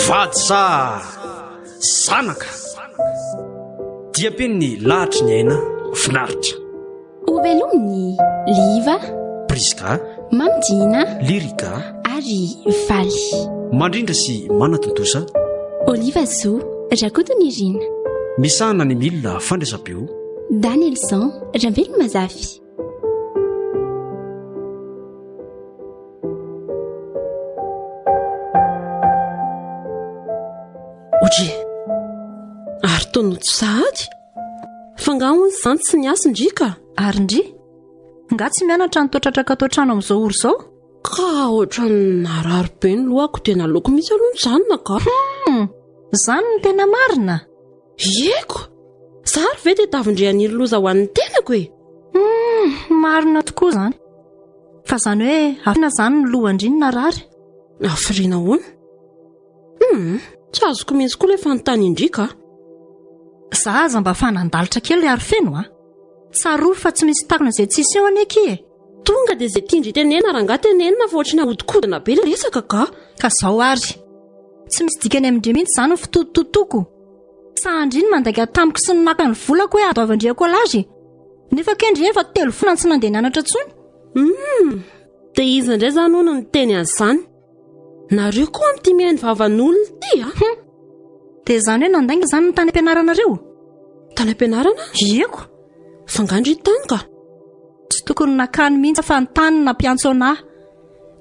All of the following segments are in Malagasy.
Vatsa zanaka dia penny lahatra ny aina finaritra ovelominy liva priska mamdina lirika ary valy mandrindra sy manatontosa Oliva Zo Rakodonirina misahana ny milina fandraisam-peo Danielson Rambelo Mazafy Oje ary tonoto sahady fangahony izany tsy niasindrika ary ndry nga tsy mianatra nitotratraka atao trano amin'izao oro izao ka ohatrany narary be ny lohako tena loko mihitsy aloha nyzany naka izany no tena marina eko zary ve dia tavindrehan'iny loza ho an'ny tenako e marina tokoa izany fa izany hoe afina izany ny lohandriny narary afiriana hoana tsy azoko mihitsy koa ilay fanontany indrika za aza mba fanandalitra kely ary feno tsarory fa tsy misy takona izay tsisy eo aneky e tonga dia izay tiandry tenena raha nga tenenina fa ohatrany ahodikodina be ilay resaka ka zao ary tsy misy dikany amindre mihitsy izany ny fitototoko sahandriny mandaika tamiko sy ninaka ny volako hoe adaovandriako alazy nefa kendry efa 3 volana tsy nandeha nianatra intsony dia izy indray izany hono ny teny an'izany nareo koa amin'ity mihainy vavan'olona ity dia izany hoe nandainga izany ny tany am-pianaranareo tany am-pianarana eko fangandry tany ka tsy tokony nakany mihitsy fa ny tany na mpiantso anahy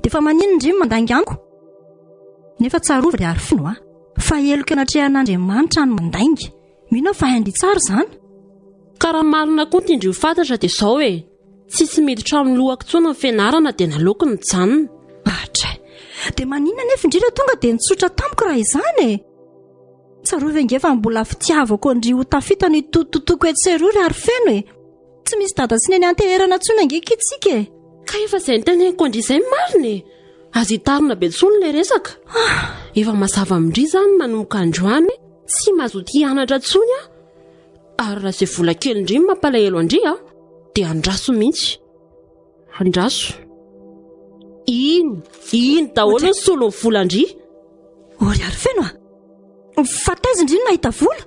dia fa manino ndry mandainga amiko nefa tsarovy ry ary fino fa eloko anatrehan'Andriamanitra ny mandainga mino fa haindy tsara izany ka raha marina koa tiandry ho fantatra dia izao hoe tsisy miditra amin'ny lohako tsona ny fianarana dia naleoko ny janona atra dia manina nefa indrindra tonga dia nitsotra tamiko raha izany tsarovy angefa mbola fitiavako ndry ho tafita ny tototoko etserory ary feno tsy misy dada sy neny anteherana tsona angeka itsika ka efa izay nyteneniko indry izay marina azo hitarina be tsony ilay resaka efa mazava amindry izany manomboka androany tsy mazoty hianatra tsony ary raha izay vola kely indry mampalahelo andry dia andraso mihitsy andraso iny daholo ny solo ny vola andry ory ary feno fa taiza indriny nahita vola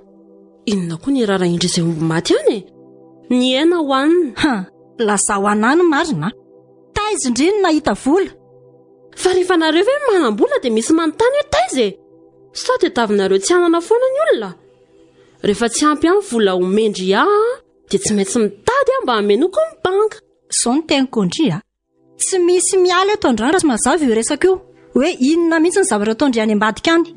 inona koa ny rara indry izay omby maty any ny aina ho anina lasa ho anany marina taiza indriny nahita vola fa rehefa nareo ve manam-bola dia misy manontany hoe taiza sa dia tavinareo tsy hanana foana ny olona rehefa tsy ampy amin'ny vola omendry dia tsy maintsy mitady mba hamenoko ny banka izao ny teniko ndry tsy misy miala eto andrano raha tsy mazava io resaka io hoe inona mihitsy ny zavatra ataondry any ambadika any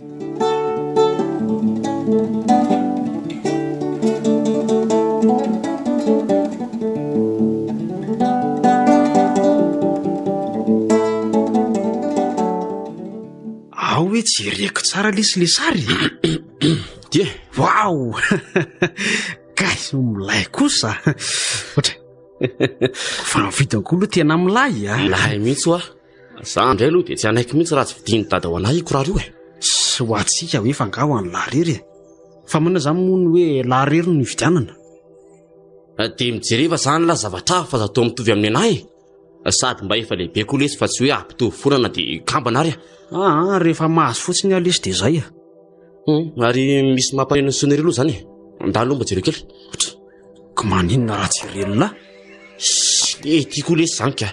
ao hoe jereko tsara lesile sary dia vao gasy milay kosa ohatra fa nividinkoa aloha tena milay milay mihitsy za indray aloha dia tsy anaiky mihitsy raha tsy vidiny dada ho anahy iko raha io sy ho atsika hoe fangaho any laharery fa mana izany mono hoe laharery no hividianana dia mijereva zany la zavatra fa zatao mitovy amin'ny anahy sady mba efa lehibe koa lesy fa tsy hoe ampitovy fonana dia kambana ary rehefa mahazo fotsiny alesy dia zay ary misy mampaneno ny sonnerie aloha zany ndalo mba jereo kely ko maninona raha jerelona tiako lesy zany ka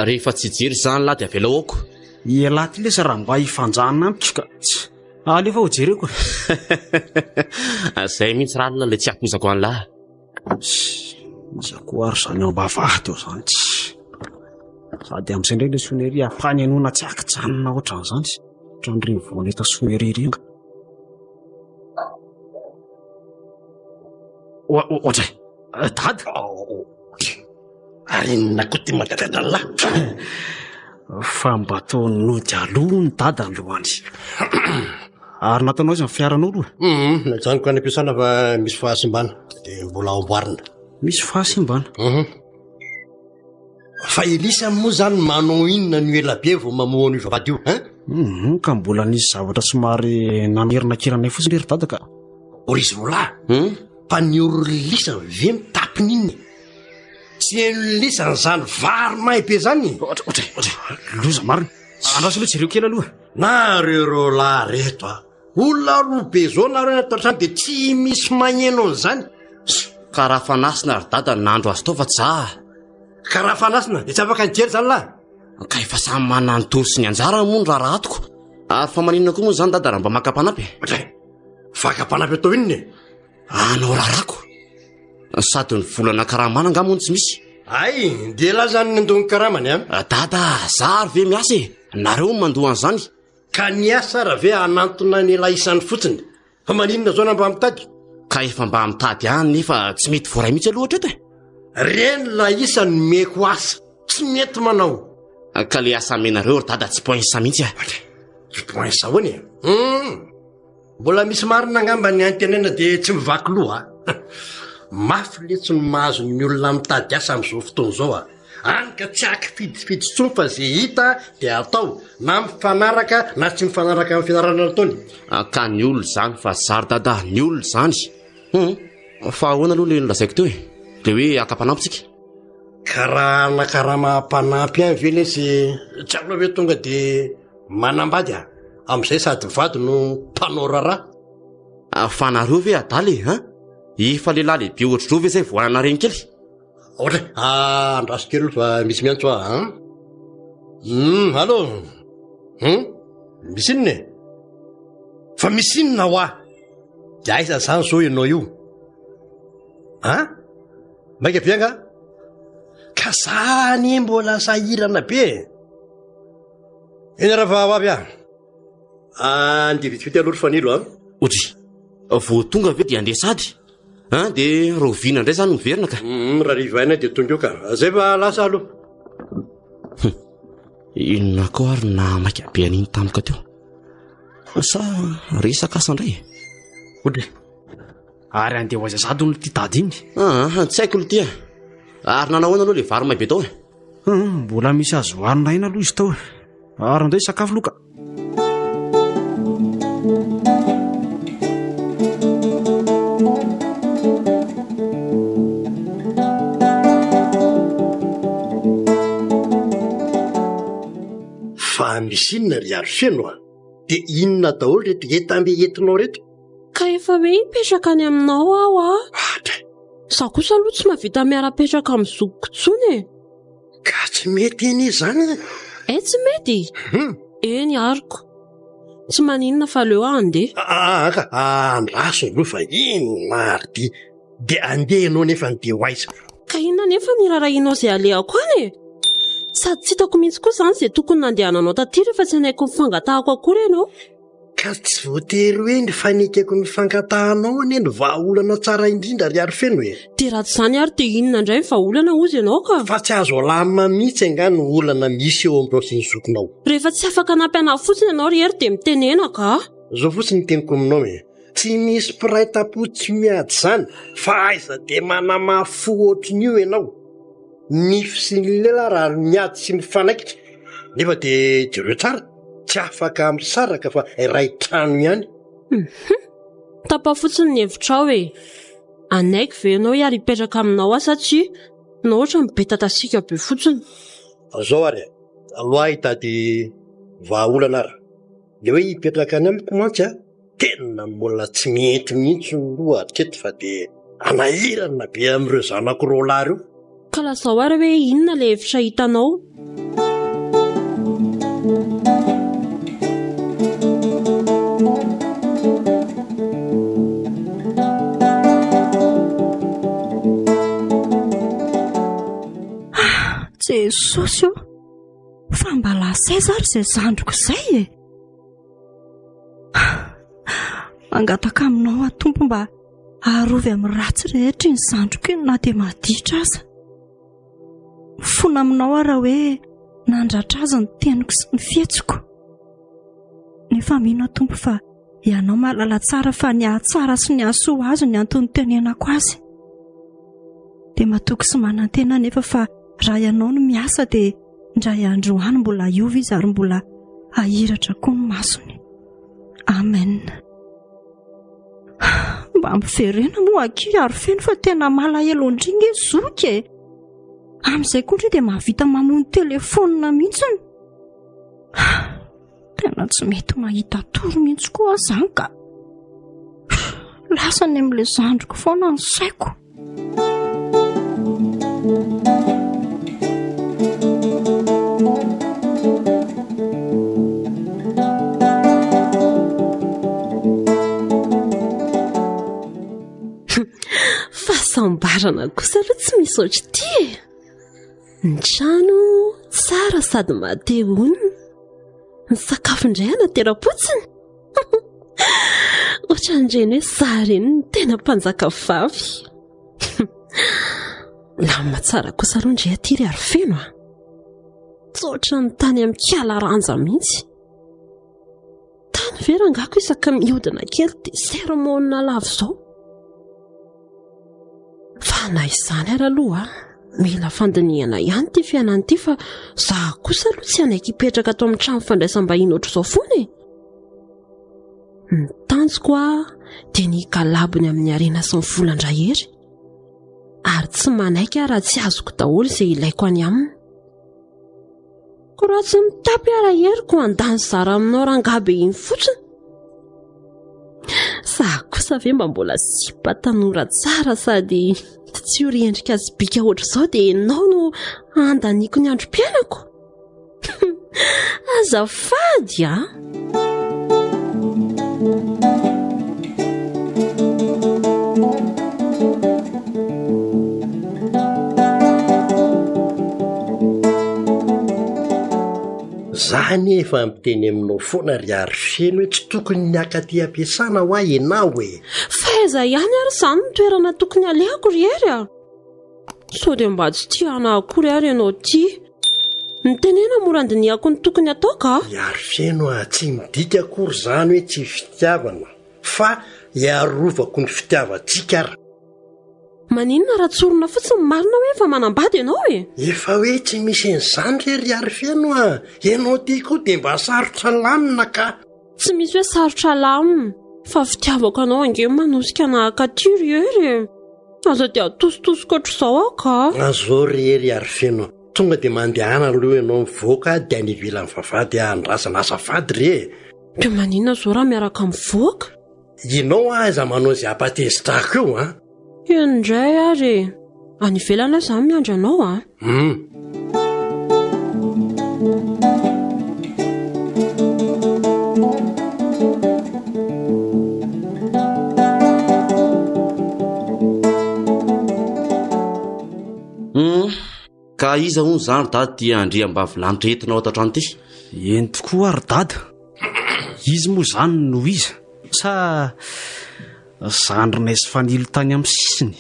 rehefa tsy jery zany lahy dia avela aoko ialahy ty lesa raha mba hifanjahana amiko ka alefa ho jereko zay mihitsy raha alina la tsy ampizako any lahy izako ary zany ao mba vaty eo zany sady amin'izay ndray le sonnerie afany anona tsy akijanona ohatran'izany ohatran'ireny voneta sonnerie reny ohatray dady ary nakoty magadradralahy fa mba tao nody aloha ny dada ny lohany ary nataonao izy ny fiaranao aloha najanoko any am-piasana fa misy fahasimbana dia mbola amboarina misy fahasimbana fa elisa moa zany manao inona ny ela be vao mamohany ivavady io ka mbola nisy zavatra somary nanerina kiranay fotsiny ry dada ka orizy volahy fa ny orolisany ve mitapin'inny tsy enlisany zany vary may be zany loza marina andraso aloha jereo kely aloha nareo ro lahy reto a olona roa be zao nareo natatrany de tsy misy magneno an'izany ka raha fanasina ry dada nandro azy tao fa tsa ka raha fanasina de tsy afaka nijery zany lahy ka efa samy manana ny tory sy ny anjara moa ny raha ratoko ary fa maninona koa moa zany dada raha mba maka-panampy vaka-panampy atao inony anao raharako sady ny volana karamana nga moa ny tsy misy ay de la zany nandony karamany dada zary ve miasa e nareo mandohan' zany ka niasa raha ve anantona ny lahy isany fotsiny fa maninona zao na mba mitady ka efa mba mitady any nefa tsy mety voaray mihitsy aloha ohatra eto reny la isany meko asa tsy mety manao ka le asa menareo ry dada tsy poinsa mihitsy poinsa hoany mbola misy marina angamba ny antenena de tsy mivaky loha mafy le tsy no mahazo ny olona mitady asa am'izao fotoana zao any ka tsy aky fidifidy tsony fa zay hita de atao na mifanaraka na tsy mifanaraka amin'ny fianarana nataony ka ny olo zany fa zary dada ny olo zany fa ahoana aloha le nolazaiko teo le hoe aka-panampytsika karaha nakaraha mahampanampy any ve le sy tsy aloha hoe tonga de manambady am'izay sady vady no mpanao raraha fa nareo ve adaly efa lehilahy lehibe ohatr'reo ve zay voanana reny kely ohatra andraso kely olo fa misy miantso allo misy inony fa misy inona ho de aiza zany zao ianao io maika bianga ka zany mbola sahirana be eny raha fa ho avy nde vitivity aloha ry fanilo otry vo tonga ve de andeha sady de rovina indray zany miverina ka raha rivaina de tonga eo ka zay fa lasa aloha inona koa ary na maika be an'iny tamika teo sa resaka asa indray otry ary andeha ho aiza sady no ty tady iny tsy haiko lo tya ary nanahoana aloha le vary may be tao mbola misy azo hoanina ina aloha izy tao ary andray sakafo loka fa misy inona ry aro feno de inona daholo reto etambe entinao reto ka efa hoe hipetraka any aminao aho za kosa aloha tsy mahavita miara-petraka amin'ny zokiko tsony ka tsy mety eny zany tsy mety eny ariko tsy maninona fa leo andeha ka andraso aloha fa ino marity de andeha anao nefa ny de ho aiza ka inona nefa nirarahinao zay alehako any sady tsy hitako mihitsy koa zany zay tokony nandehananao taty rehefa tsy anaiko mifangatahako akory ianao ka tsy voatery hoe ny fanekako mifangatahanao ane ny vahaolana tsara indrindra ry aro feno de raha tsy zany ary de inona indray ny vahaolana ozy ianao ka fa tsy azo alamina mihitsy anga ny olana misy eo amin'ireo sy ny zokinao rehefa tsy afaka nampyana fotsiny ianao rehery de mitenena ka zao fotsiny ny teniko aminao tsy misy piray tapo tsy miady zany fa aiza de manamafo ohatrin'io ianao nify sy ny lela raha miady sy ny fanaikitra nefa de jereo tsara tsy afaka misaraka fa ray trano ihany tapafotsiny ny hevitrao anaiky ve ianao ary hipetraka aminao satria na ohatra mibetatasika be fotsiny zao ary aloha hitady vahaolana ara le hoe hipetraka any amiko mantsy tena mbola tsy mety mihitsy loha atreto fa de anahirana be amin'ireo zanako roalahy reo ka lazao ary hoe inona le hevitra hitanao jesosy io fa mba lasay zary zay zandroko izay mangataka aminao atompo mba aharovy amin'ny ratsy rehetra ny zandroko iny na dia maditra aza fona aminao ara hoe nandratra azy ny teniko sy ny fietsiko nefa mino atompo fa ianao mahalala tsara fa ny ahatsara sy ny ahasoa azo ny antony tenenako azy dia matoky sy manantena nefa fa raha ianao no miasa dia ndray androany mbola iova izy ary mbola ahiratra koa ny masony amen mba miverena moa aky ary feno fa tena malahelo indrindra zoky e. Amin'izay koa indray dia mahavita mamono telefona mihitsiny. Tena tsy mety mahita toro mihitsy koa zany ka. Lasany amin'ilay zandriko foana ny saiko. Fahasambarana kosa aloha tsy misy ohatry ity. Ny trano tsara sady mateo onona. Ny sakafo indray anateram-potsiny. Ohatran'ireny hoe zareny ny tena mpanjaka vavy. Lamina tsara kosa aloha indray aty ry ary feno a. Tsotra ny tany amin'ny kialaranja mihitsy. Tany vera angako isaka mihodina kely dia sermonina lavo izao. Fa na izany ary aloha mila fandiniana ihany ty fiainana ity fa za kosa aloha tsy anaiky hipetraka ato amin'ny trano fandraisam-bahiny ohatr'izao foana e. Ny tanjoko dia ny kalabony amin'ny arena sy ny volan-drahery. Ary tsy manaiky raha tsy azoko daholo izay ilaiko any aminy. Ko raha tsy mitapy araheriko andany zara aminao rangabe iny fotsiny. Za kosa ve mba mbola sipa tanora tsara sady tsy oriendrika azy bika ohatr'izao dia ianao no andaniko ny androm-piainako. Azafady a. Zany efa miteny aminao foana ry ary feno hoe tsy tokony niakaty ampiasana ho ahy ianao e. Faiza ihany ary izany ny toerana tokony alehako ry ery a. Sao dia mba tsy tiana akory ary ianao ty. Ny tenena morandiniako ny tokony atao ka. Ry ary feno tsy midika akory zany hoe tsy fitiavana fa iarovako ny fitiavantsika ara. Maninona raha tsorona fotsiny marina hoe efa manambady ianao e. Efa hoe tsy misy an'izany ry ary feno a. Ianao ty koa dia mba sarotra lamina ka. Tsy misy hoe sarotra lamina fa fitiavako anao ange manosika nahakaty ry ery. Aza dia atositosiko ohatr'izao aho ka. Azao ry ery ary feno. Tonga dia mandehana aloha ianao mivoaka dia any ivelan'ny vavahady andrasana azafady ry e. Dia maninona zao raha miaraka mivoaka? Ianao aza manao izay ampatezitako eo a. Indray ary any ivelana izany miandry anao a. Ka iza hono zany dada dia andriam-bavilanitra entinao ato an-trano ity? Eny tokoa ary dada. Izy moa zany no iza sa zandrinay sy fanilo tany amin'ny sisiny.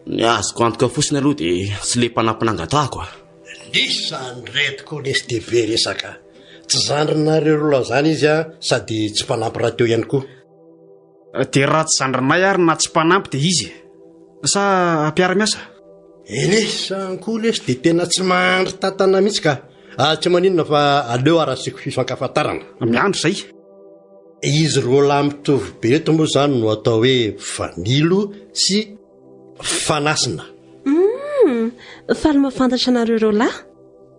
Ny azoko antoka fotsiny aloha dia tsy le mpanampanangatahako a. Isany retiko lesy dehibe resaka. Tsy zandrinareo rola zany izy a sady tsy mpanampy raha teo ihany koa. Dia raha tsy zandrinay ary na tsy mpanampy dia izy sa ampiara-miasa? Elesany koa lesy dia tena tsy mahandry tantana mihitsy ka. Tsy maninona fa aleo arasiko fifankafantarana. Miandry izay. Izy roa mitovy be eto moa zany no atao hoe vanilo sy fanasina. Faly mahafantatra anareo ireo lahy.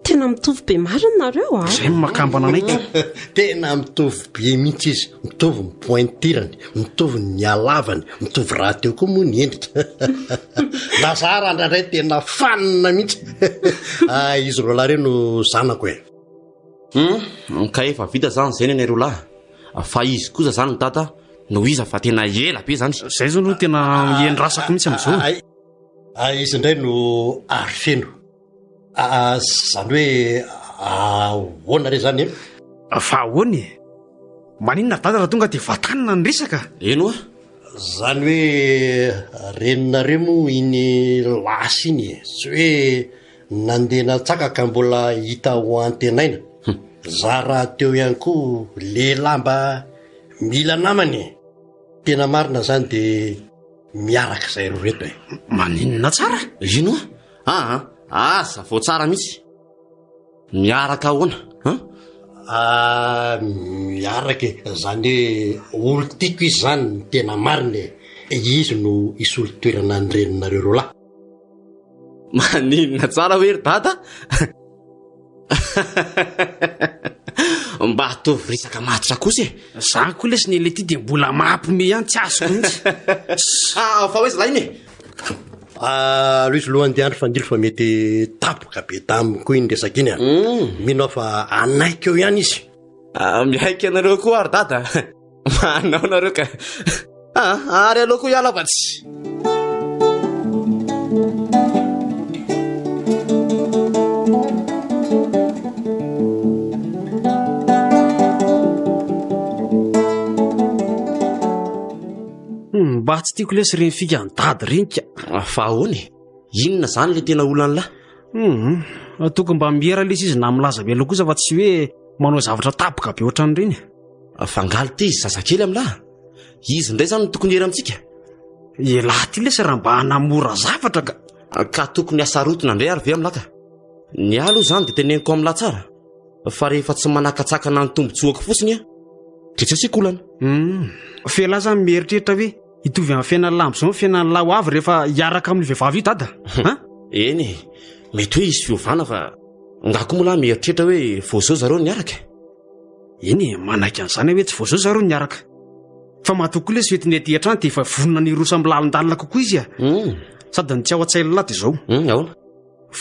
Tena mitovy be marina nareo a. Izay makambana anay to. Tena mitovy be mihitsy izy. Mitovy ny pointirany, mitovy ny halavany, mitovy raha teo koa moa ny endrika. Lazara andray tena fanina mihitsy. Izy roa lahy ireo no zanako e. Ka efa vita zany izay ny ireo lahy. Fa izy kosa zany ny dada no iza fa tena ela be zany. Izay zao no tena hiendrasako mihitsy amin'izao. Izy indray no ary feno. Zany hoe ahoana re zany e? Fa ahoany? Maninona dada raha tonga dia vatanina ny resaka? Eno a? Zany hoe reninareo moa iny lasy iny tsy hoe nandeha natsakaka mbola hita ho antenaina. Za raha teo ihany koa lehilahy mba mila namany. Tena marina zany dia miaraka izay ro reto e. Maninona tsara? Ino a? Asa vao tsara mihitsy. Miaraka ahoana? miaraka zany hoe olo tiako izy zany ny tena mariny izy no isolo toerana nyreninareo ro lahy. Maninona tsara hoe ry dada? Mba atovy risaka matitra kosa e. Zany koa lesy ny lety dia mbola mampime ihany tsy azoko mihitsy. Fa hoe zalainy e. Aloha izy loha andeha andro fandilo fa mety tapoka be tamiko iny resaka iny a. Mino fa anaiky eo ihany izy. Miaiky anareo koa ary dada. Manao nareo ka. Ary aloha koa hiala vatsy. Mba tsy tiako lesy reny fika ny dady renika. Fa ahoany? Inona zany le tena olanahy? Toko mba miera lesy izy na milaza be aloha kosa fa tsy hoe manao zavatra tapoka be ohatran'ireny. Fangaly ty izy zazakely amin'lahy. Izy ndray zany no tokony hera amintsika. Lahy ty lesy raha mba hanamora zavatra ka tokony asarotona ndray ary ve amin'laka. Ny aloha zany dia teneniko amin'lahy tsara. Fa rehefa tsy manakatsakana ny tombontsoako fotsiny a, dia tsy asiako olana. Felahy zany mieritreritra hoe hitovy amin'ny fiainan'ny lambo zao fiainan'ny lahy ho avy rehefa hiaraka amin'ny vehivavy io dada. Eny, mety hoe izy fiovana fa ngako moa lahy mieritreritra hoe vao zao zareo niaraka. Eny, manaiky an'izany hoe tsy vao zao zareo niaraka. Fa mahatoky lesy hoetiny ety hatrany dia efa vonona ny rosa amin'ny lalindalina kokoa izy a. Sady ny tsy ao an-tsaina lahy dia zao. Ahoana?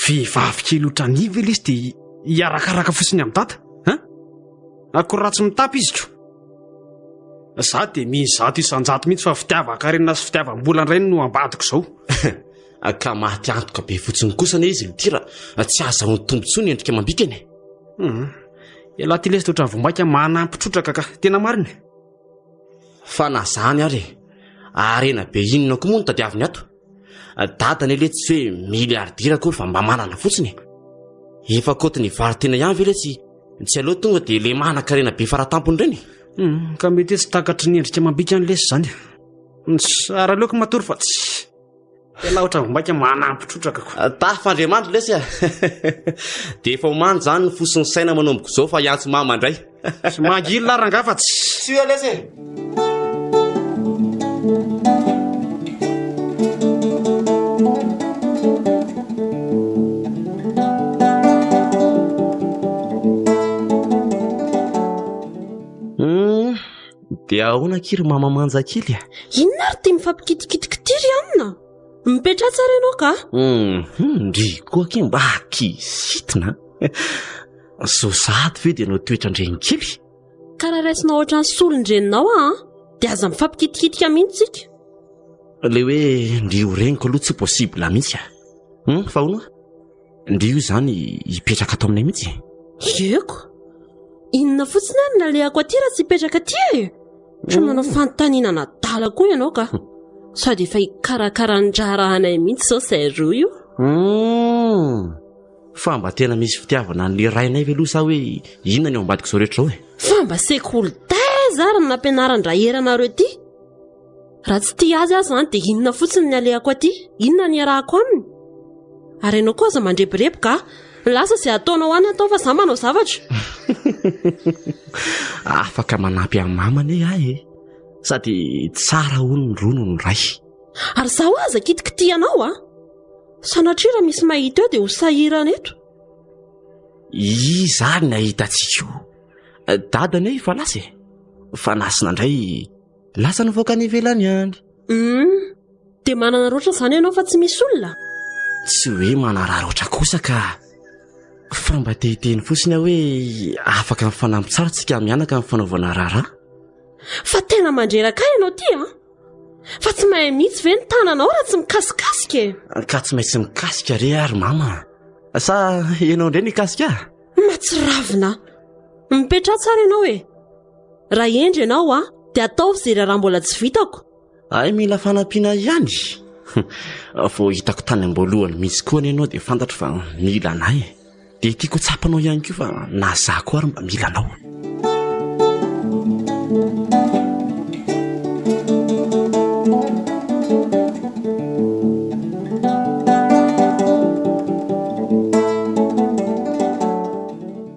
Vehivavy kely ohatran'ivy lesy dia hiarakaraka fotsiny amin'ny dada. Akory ratsy mitapy izy ko. Za dia mizato isan-jato mihitsy fa fitiavaka-karena sy fitiavam-bola indray no ambadiko zao. Ka maty antoka be fotsiny kosa ne izy litira tsy azahoany tombontsoa ny endrika mambikany. Lahy ty lesy totra vombaika manampitrotraka ka tena marina. Fa na zany ary arena be inona koa moa no tadiaviny ato. Dada ny le tsy hoe miliardira koa fa mba manana fotsiny. Efa kotiny varitena ihany ve le tsy aloha tonga dia le manan-karena be faratampony reny. Ka mety tsy takatry ny endrika mambika ny lesy zany. Sara leoko matory fa tsy lahy ohatran'ny vombaika manampitrotraka ko. Tafandriamanitra lesy a. Dia efa homany zany ny fosin'ny saina manomboko zao fa hiantso mama indray. Sy mangily lahy rangaha fa tsy hoe lesy e. Dia ahoana kiry mamamanja kely a? Inona ary tia mifampikitikitikiry amina? Mipetra tsara ianao ka? Ndry koa ke mba hakisitina. Zao sady ve dia nao toetrandreny kely? Karaha raisina ohatran'ny solondreninao dia aza mifampikitika mihitsy tsika. Le hoe ndry ho reniko aloha tsy possible mihitsy a. Fa hono ndry io zany hipetraka ato aminay mihitsy. Eko, inona fotsiny ary nalehako aty raha tsy hipetraka aty e? Sa manao fanontaniana nadala koa ianao ka? Sady efa hikarakaran-drahanay mihitsy zao say roa io. Fa mba tena misy fitiavana n'le rainay ve aloha sa hoe inona ny ao ambadika zao rehetra zao e? Fa mba sekoly taiza ary ny nampianaran-draheranareo ety. Raha tsy tia azy zany dia inona fotsiny ny alehako aty? Inona ny arahako aminy? Ary ianao koa aza mandrebirebi ka? Lasa izay ataonao any atao fa za manao zavatra. Afaka manampy amin'ny mamane ahy e. Sady tsara hono ny rono ny ray. Ary zaho aza kitikitianao sanatria raha misy mahita eo dia ho sahirana eto. Izany nahitantsika io. Dadany e fa lasa e. Fa nasina indray lasa nivoaka ny ivelany any. Dia manana roatra izany ianao fa tsy misy olona? Tsy hoe manararoatra kosa ka fa mba tehiteny fotsiny hoe afaka mifanampy tsara tsika mianaka amin'ny fanaovana raharaha. Fa tena mandreraka ianao ty fa tsy mahay mihitsy ve ny tananao raha tsy mikasikasika e? Ka tsy maintsy mikasika re ary mama. Sa ianao indray nikasika? Matsiravina. Mipetra tsara ianao e. Raha endry ianao dia ataovy izay raha mbola tsy vitako. Ay mila fanampiana ihany. Vao hitako tany am-boalohany misy koa ny ianao dia fantatro fa mila anay e. Dia tiako tsapanao ihany koa fa nazako ary mba mila anao.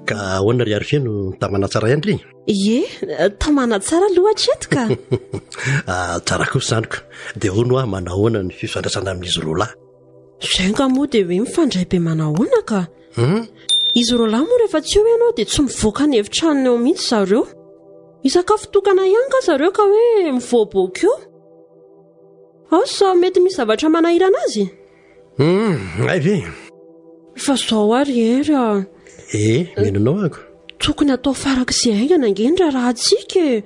Ka ahoana ry Arifeno tamana tsara ihany ry? Ie, tamana tsara loatra eto ka. Tsara kosa zanyko. Dia hono aho manahoana ny fifandraisana amin'izy roa lahy? Sainga moa dia hoe mifandray be manahoana ka. Izy roa lahy moa rehefa tsy eo ianao dia tsy mivoaka ny efitranony eo mihitsy zareo. Isakafo tokana ihany ka zareo ka hoe mivoaboaka eo. Asa mety misy zavatra manahirana azy? Ay ve? Fa zao ary ery a. Menonao ako. Tokony atao farak'izay aingana ange raha atsika e.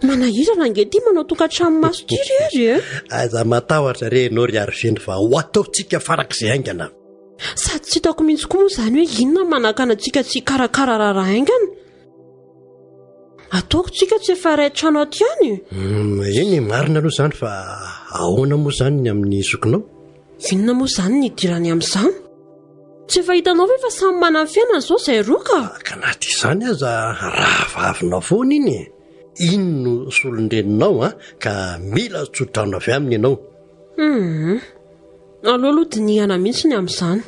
Manahirana ange ty manao tokantrano maso ty rery e. Aza matahotra re ianao ry Arifeno fa ho ataontsika farak'izay aingana. Sady tsy hitako mihitsy koa moa izany hoe inona manakana antsika tsy karakara raharaha aingana. Ataoko tsika tsy efa ray trano aty ihany. Eny marina aloha izany fa ahoana moa izany ny amin'ny zokinao? Inona moa izany ny idirany amin'izany? Tsy efa hitanao ve fa samy manana fiainana izao izay roa ka? Ka naty izany aza raha vavinao foana iny. Iny no solondreninao ka mila tsodrano avy aminy ianao. Aleo aloha dinihana mihitsy ny amin'izany.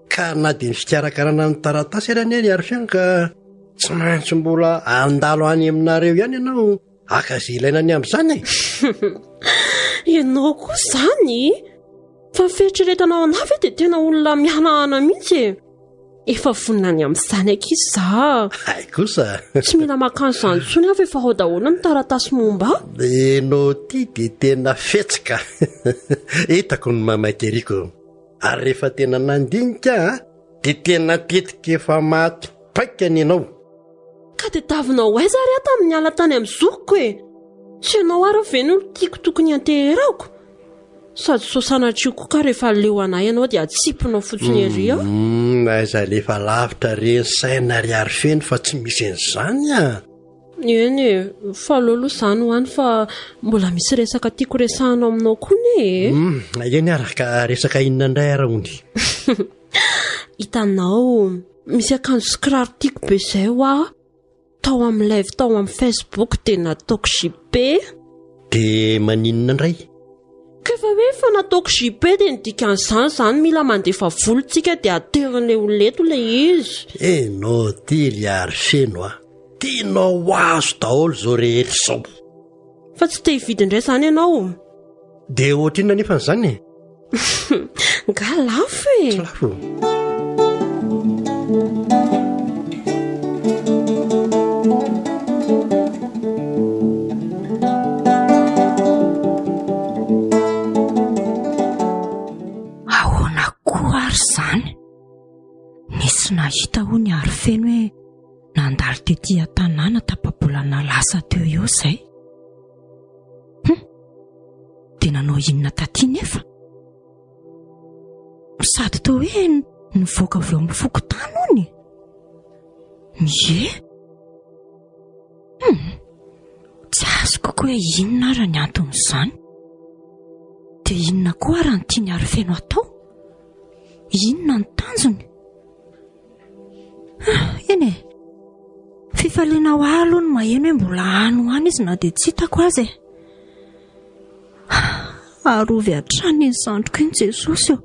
Ka na dia ny fikarakarana ny taratasy ary ry Arifeno ka tsy maintsy mbola andalo any aminareo ihany ianao akazy ilaina ny amin'izany e. Ianao koa izany? Fa fieritreretanao anahy ve dia tena olona mihanahana mihitsy e. Efa vonina ny amin'izany ankizy za. Ay kosa. Tsy mila mankano izany intsony aho efa ao daholo ny taratasy momba. Enao ty dia tena fetsika. Hitako ny mamakeriko. Ary rehefa tena nandinika dia tena tetika efa maty paikany ianao. Ka dia tavinao aiza ary aho tamin'ny ala tany amin'ny zokiko e. Tsy ianao ary ve ny olo tiako tokony anteherako? Sady sosanatrio koa rehefa leo anay ianao dia atsipinao fotsiny ery aho. Aiza rehefa lavitra reny saina ry Arifeno fa tsy misy an'izany a. Eny e, fa aleo izany ho any fa mbola misy resaka tiako resahanao aminao koa ne e. Eny araka resaka inona indray ara hony? Hitanao, misy akanjo sy kiraro tiako be izay ho aho. Tao amin'ny live tao amin'ny Facebook dia nataoko JP. Dia maninona indray? Kefa hoe fa nataoko JP dia ny dikan'izany izany mila mandefa volontsika dia ateran'ilay oleto ilay izy. Enao ty ry Arifeno a. Tianao azo daholo izao rehetra izao. Fa tsy te hividy indray izany ianao. Dia ohatr'inona nefa n'izany e? Nga lafo e. Tsy lafo. Ahoana koa ary izany? Nisy nahita ho ny Arifeno hoe nandalo tetỳ an-tanàna tapabolana lasa teo eo izay. Dia nanao inona taty nefa? Sady toa hoe nivoaka avy eo amin'ny fokotany hony. Ie? Tsy azoko koa hoe inona ary ny anton'izany. Dia inona koa ary ny tiany Arifeno atao? Inona ny tanjony? Eny e, fifaliana ho ahy aloha no maheno hoe mbola hany ho any izy na dia tsy hitako azy e. Arovy hatrany iny zandriko iny Jesosy eo.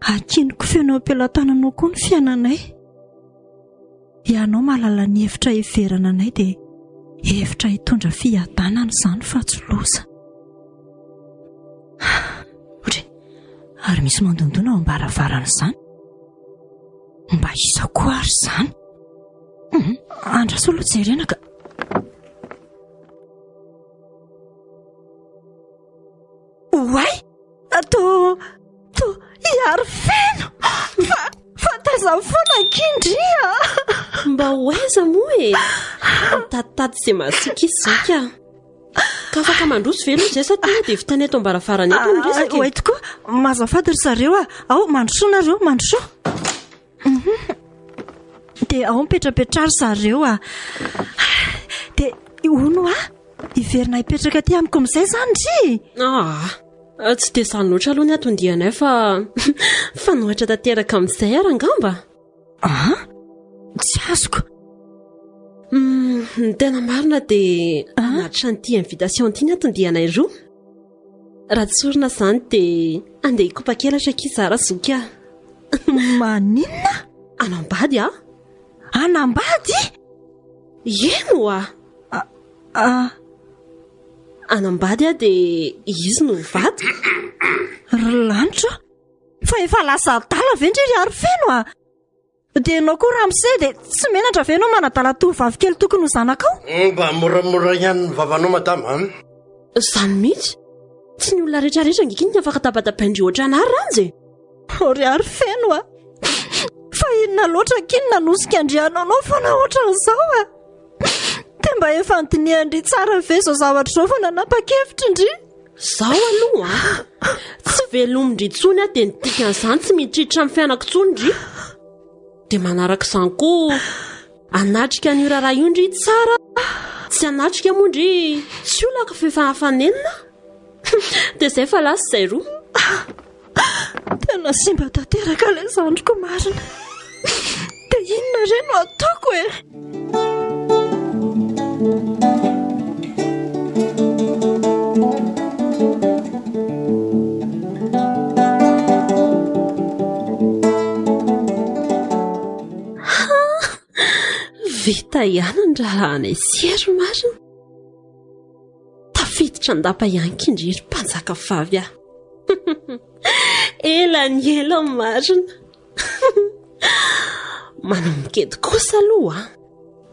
Hakiniko feno am-pelantananao koa ny fiainanay. Ianao mahalala ny hevitra hiverana anay dia hevitra hitondra fiadanana izany fa tsy loza. Ary misy mandondona ao am-baravarana izany. Mba iza koa ary izany. Andraso aloha jerena ka. Oay! Arifeno! Fa taiza foana kindria! Mba ho aiza moa e. Tatitaty izay masika izika. Ka afaka mandroso velona izay sa tonga dia vitany eto am-baravarana eto ny resaka. Oay tokoa, mazafady ry zareo ao mandrosoa nareo, mandrosoa. Dia ao mipetrapetrary zareo Dia hono hiverina hipetraka aty amiko amin'izay izany ry. Tsy dia izany loatra aloha ny atondianay fa fanohitra tanteraka amin'izay ary angamba. Tsy azoko. Ny tena marina dia anatitra n'ity invitation ity ny atondianay roa. Raha tsy orina izany dia andeha hikopa-kelatra kizy zara zoky aho. Maninona? Anambady Anambady? Eno anambady dia izy no vady. Lanitra fa efa lasa adala ve ndry ry Arifeno dia ianao koa Ramose dia tsy menatra ve ianao manadala tovovavy kely tokony ho zanakao? Mba moramora ihany ny vavanao madama. Izany mihitsy tsy ny olona rehetrarehetra angikiny ny afaka tabatapaindry ohatra anary ranjy. Ry Arifeno fa inona loatra kiny nanosika andriananao fa na ohatran'izao dia mba efa antinihandry tsara ve izao zavatra izao fa nanapa-kevitra indry? Zaho aloha tsy velomindry intsony dia nitikan'izany tsy miditridritra amin'ny fiainako intsony indry. Dia manaraka izany koa anatrika ny raharaha io indry tsara, tsy anatrika moa indry tsy olaka fa efa hafanenina. Dia izay fa lasa izay roa. Tena simba tanteraka ilay zandriko marina. Dia inona re no ataoko Vita ihany ny rahanay sery marina. Tafiditra andapa ihany kindry mpanjaka vavy ela ny ela marina. Manombonkety kosa aloha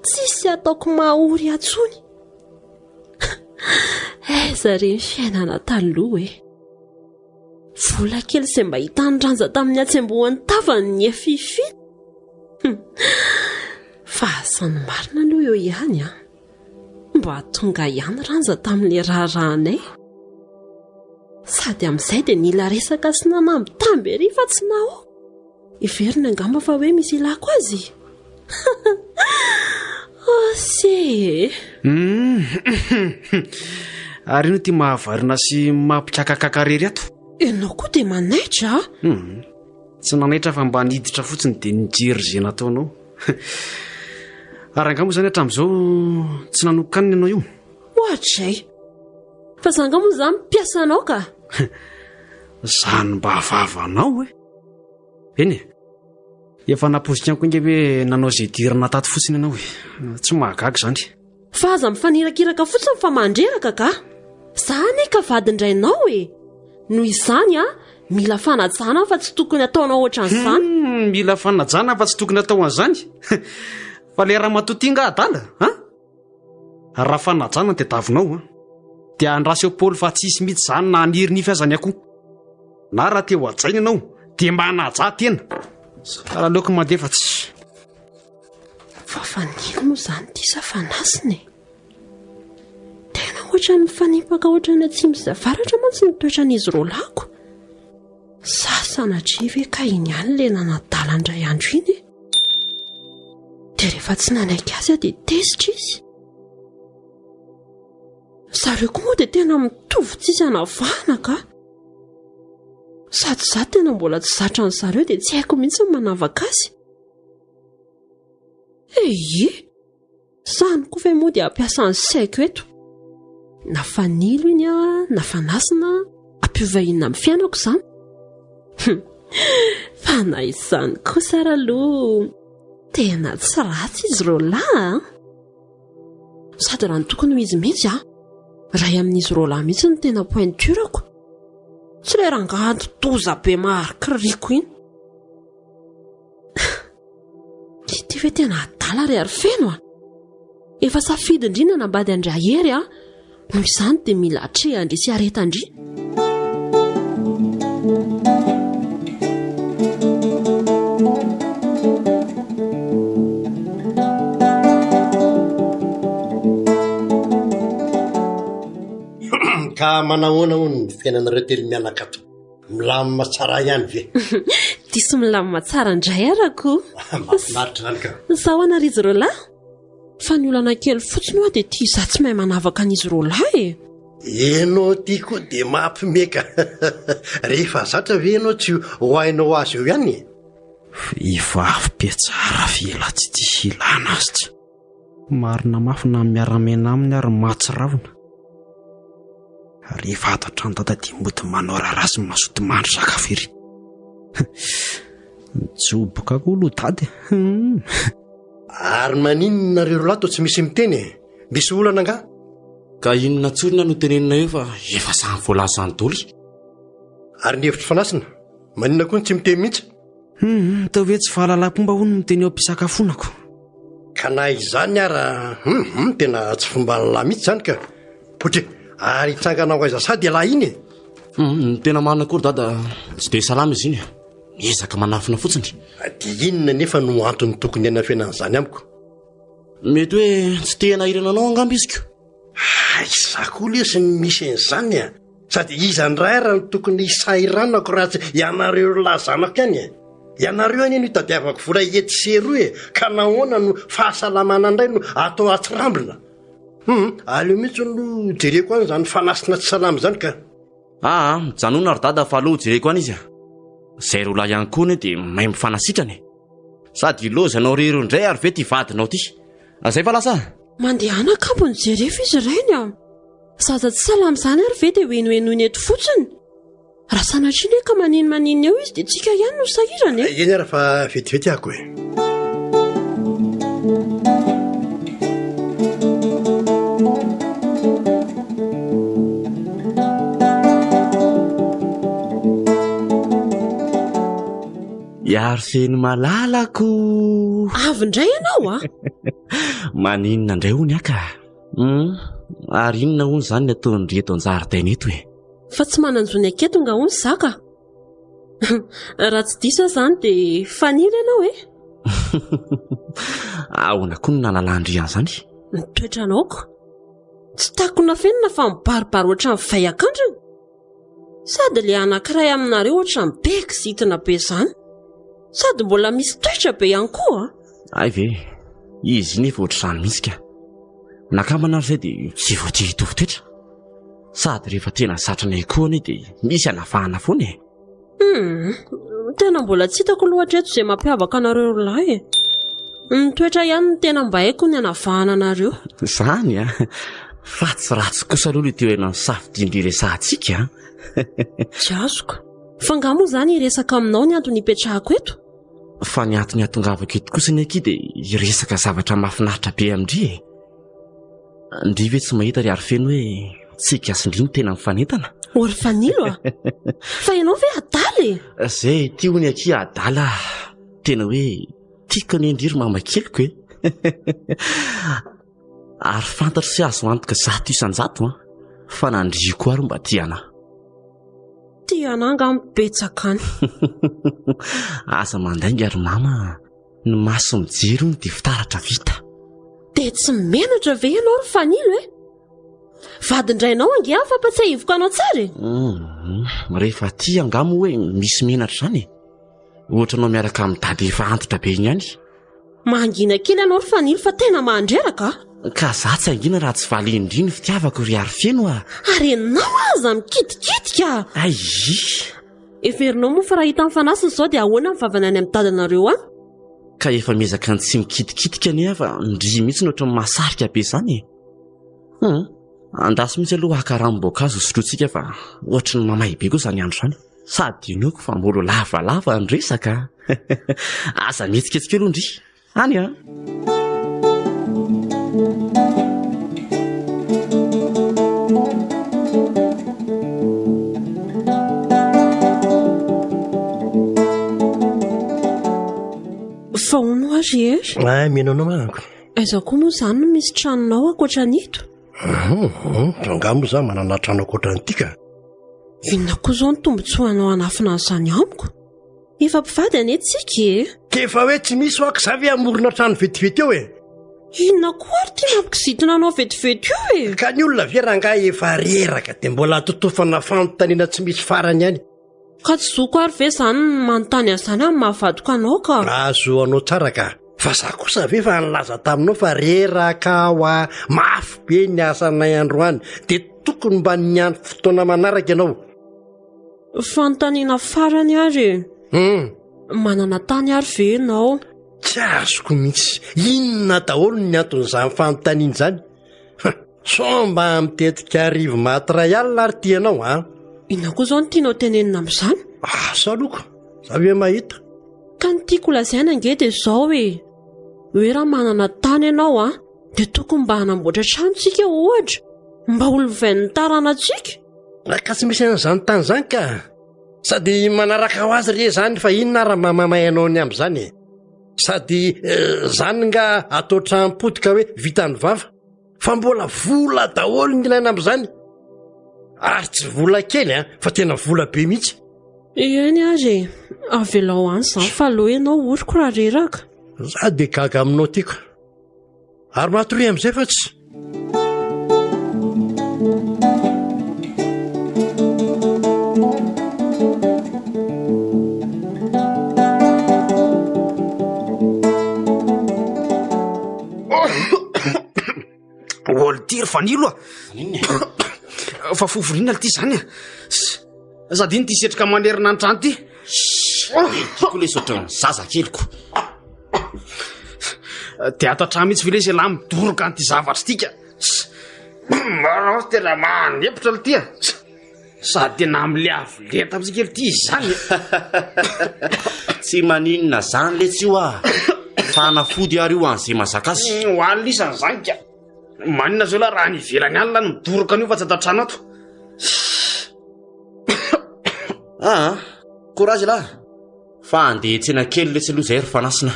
tsisy ataoko mahory atsony. Aiza re ny fiainana taloha vola kely izay mba hitany ranja tamin'ny atsembohan'ny tavany ny efifi. Fa asany marina aloha eo ihany mba tonga ihany ranja tamin'ilay raharanay. Sady amin'izay dia nila resaka sy nanamby tamby ery fa tsy nao. Iverina angamba fa hoe misy ilako azy. Se ary ino ty mahavarina sy mampikakakarery ato? Ianao koa dia manaitra? Tsy nanaitra fa mba niditra fotsiny dia nijery izay nataonao. Ary angamba izany hatramin'izao tsy nanokanina ianao io? Ohatray fa zangamo izany mpiasanao ka? Izany mba havavanao eny efa naposiky amiko inge hoe nanao izay dirana tato fotsiny ianao tsy mahagaga izany. Fa aza mifanirakiraka fotsiny fa mandreraka ka? Izany ka vadindrainao noho izany mila fanajana fa tsy tokony ataonao ohatran'izany. Mila fanajana fa tsy tokony atao an'izany. Fa le raha matotinga adala raha fanajana dia davinao dia andrasy eo Paoly fa tsisy mihitsy izany na aniry ny fiazany akoho. Na raha te ho ajaina ianao dia manaja tena raha aleoko mandefatsy. Fa fanilo moa izany ty safanasiny. Tena ohatra ny fanipaka ohatra ny atsimo zavaratra mantsy ny toetran'izy rolako. Sasana drive ka iny ihany le nanadala indray andro iny. Dia rehefa tsy nanaiky azy dia tezitra izy. Zareo koa moa dia tena mitovy tsisy hanavahana ka. Sady za tena mbola tsy zatra ny zareo dia tsy haiko mihitsy ny manavaka azy. Izany koa fa moa dia ampiasa ny saiko eto. Na fanilo iny na fanasina ampiovahina amin'ny fiainako izany. Fa na izany kosa raha aloha tena tsy ratsy izy roalahy. Sady raha ny tokony ho izy mihitsy raha amin'izy roalahy mihitsy ny tena pointurako. Tsy le rangahanto toza be maharikiriko iny. Ity ve tena adala ry Arifeno efa safidy indri nanambady andry ahery noho izany dia mila atrehandry sy aretandry. Ka manahoana hono ny fiainanareo telo mianaka ato? Milamina tsara ihany ve? Diso milamina tsara indray arako. Mahafinaritra izany ka. Zaho anarizy roalahy fa ny olana kely fotsiny hoa dia tia za tsy mahay manavaka an'izy roalahy. Enao ty koa dia mampimeka. Rehefa zatra ve enao tsy hohainao azy eo ihany? Vehivavy tsara vela tsy tsisy ilana azy tsy. Marina mafy na miara-miaina aminy ary mahatsiravina. Rehefa atatra ny tata dia mody manao raharaha sy mazoto mandry sakafo ery. Joboka koa aloha tady. Ary maninonareo lato tsy misy miteny e? Misy olana nga? Ka inona tsorina no tenenina eo fa efa samy voalaza ny doly. Ary ny hevitry fanasina, maninona koa ny tsy miteny mihitsy? Tao hoe tsy fahalalam-pomba hono no teny eo am-pisakafonako. Ka na izany ara tena tsy fomba lalahy mihitsy zany ka. Potre, ary hitsangana ho aiza sady lahy iny e? Ny tena marina akory dada tsy de salama izy iny. Ezaka manafina fotsiny. Dia inona nefa no antony tokony hanafenan'izany amiko? Mety hoe tsy tena irana anao angamba izy ko. Isako lesy ny misy an'izany a. Sady izany ray ara no tokony isahiranako raha tsy ianareo lazanako ihany e. Ianareo any no hitadiavako vola etsy e, ka nahoana no fahasalamana indray no atao atsirambina. Aleo mihitsy no jereko any izany fanasina tsy salama zany ka. Janona ry dada fa aloha jereko any izy a. Zay rola ihany koa ne dia mahay mifanasitrany. Sady lozanao rery indray ary ve ty vadinao ty. Zay fa lasa? Mandeha anakambo ny jerefa izy ireny a. Zaza tsy salama izany ary ve dia hoenohenoiny eto fotsiny. Raha sanatria ka maninona eo izy dia tsika ihany no sahirany e. Eny ara fa vetivety ako e. Iary feny malalako. Avy indray ianao a? Maninona indray hony aka? Ary inona hony izany ny ataony reto an-jaridaina eto e? Fa tsy mananjony aketo nga hony zaka. Raha tsy diso izany dia fanila ianao e? Ahoana koa no nanalandrian'izany? Ny toetranaoko. Tsy takona fenina fa mibaribary ohatran'ny vay akandriny. Sady ilay anankiray aminareo ohatran'ny be kizitina be izany. Sady mbola misy toetra be ihany koa. Ay ve, izy nefa ohatr'izany mihitsy ka. Nakambana ary izay dia tsy voatery hitovy toetra. Sady rehefa tena satrana koa anie dia misy anafahana foana e. Tena mbola tsy hitako loatra eto izay mampiavaka anareo lahy e. Ny toetra ihany no tena mba haiko ny anavahana anareo. Izany a, fa tsy ratsy kosa aloha ilay toerana nisafidian'ny resahantsika. Jiazoko. Fa nga moa izany hiresaka aminao ny antony hipetrahako eto? Fa ny antony hatongavako eto kosa ny aky dia hiresaka zavatra mahafinaritra be amindry e. Ndry ve tsy mahita ry arifeno hoe tsika sy ndry ny tena mifanentana? Ory fanilo a? Fa ianao ve adala e? Zay ty hony aky adala. Tena hoe tiako ny indriry mamakeliko e. Ary fantatro sy azo antoka 100 isan-jato fa nandriako ary mba tiana. Tiana mibetsaka any. Asa mandainga ary mama, ny maso mijery ny dia fitaratra vita. Dia tsy menatra ve ianao ry fanilo e? Vadindrainao ange fa pa tsy hivoka anao tsara e? Rehefa ty angamo hoe misy menatra izany e. Ohatra anao miaraka amin'ny dady efa antitra be iny ihany. Mangina kely ianao ry fanilo fa tena mandreraka. Ka za tsy angina raha tsy vale indri ny fitiavako ry arifeno a. Ary ianao aza mikidikitika. Ay. Everinao moa fa raha hita mifanasina izao dia ahoana mivavana any amin'ny dadanareo any? Ka efa miezaka ny tsy mikidikitika anie fa ndry mihitsy no ohatran'ny mahasarika be izany e. Andasy mihitsy aloha haka-ranom-boankazo sotrotsika fa ohatran'ny mamay be koa izany andro izany. Sady dinoko fa mbolo lavalava ny resaka. Aza mihetsiketsiky aloha ndry. Any a. Fa hono ary e? Mianao manako. Aiza koa moa izany no misy tranonao ankoatran'ito? Angamo za manana trano ankoatran'ity ka. Inona koa izao ny tombotsoanao anafina an'izany amiko? Efa mpivady anie tsika e? Kefa hoe tsy misy hoaka za ve amorona trano vetivety eo e? Inona koa ary tia mampikizitina anao vetivety eo e? Ka ny olona ve rangaha efa reraka dia mbola totofana fanontaniana tsy misy farany ihany. Ka tsy zoko ary ve izany manontany an'izany amin'ny mahavadoka anao ka? Azo anao tsara ka. Fa za kosa ve fa nilaza taminao fa reraka aho mafy be ny asanay androany dia tokony mba niandry fotoana manaraka ianao. Fanontaniana farany ary. Manana tany ary ve ianao? Tsy azoko mihitsy. Inona daholo ny anton'izany fanontaniana izany? So mba mitetika arivo matiray alina ary ty ianao a? Inona koa izao no tianao tenenina amin'izany? Saloko, za ve mahita? Ka ny tiako lazaina ange dia izao e. hoe raha manana tany ianao a dia tokony mba hanamboatra tranontsika ohatra mba olovain'ny taranantsika ka tsy misy an'izany tany zany ka sady manaraka ho azy re zany fa inona raha mamamayanao ny amin'izany sady zany nga atao tranompodika hoe vitany vava fa mbola vola daholo ny ilaina amin'izany ary tsy vola kely fa tena vola be mihitsy eny azy avelao any zany fa aloha ianao oriko raha reraka za dia gaga aminao tiako ary matoroy amin'izay fa tsy olitiry fanilo fa fovorina ity zany sady iny ty setrika manerina ny trano ty tiako le sotrany zaza keliko dia ato an-trano mihitsy vilesy lahy midoroka an'ity zavatra tika tena manepotra litya sady tena am'le avoleta amitsika kely ty zany tsy maninona zany le tsy io fanafody ary io an'izay mazaka azy ho an'lisany zany ka maninona zao la raha nivelany any la midoroka an'io fa tsy ato an-trano ato korazy lahy fa andeha tsena kely le tsy aloha zay ry fanasina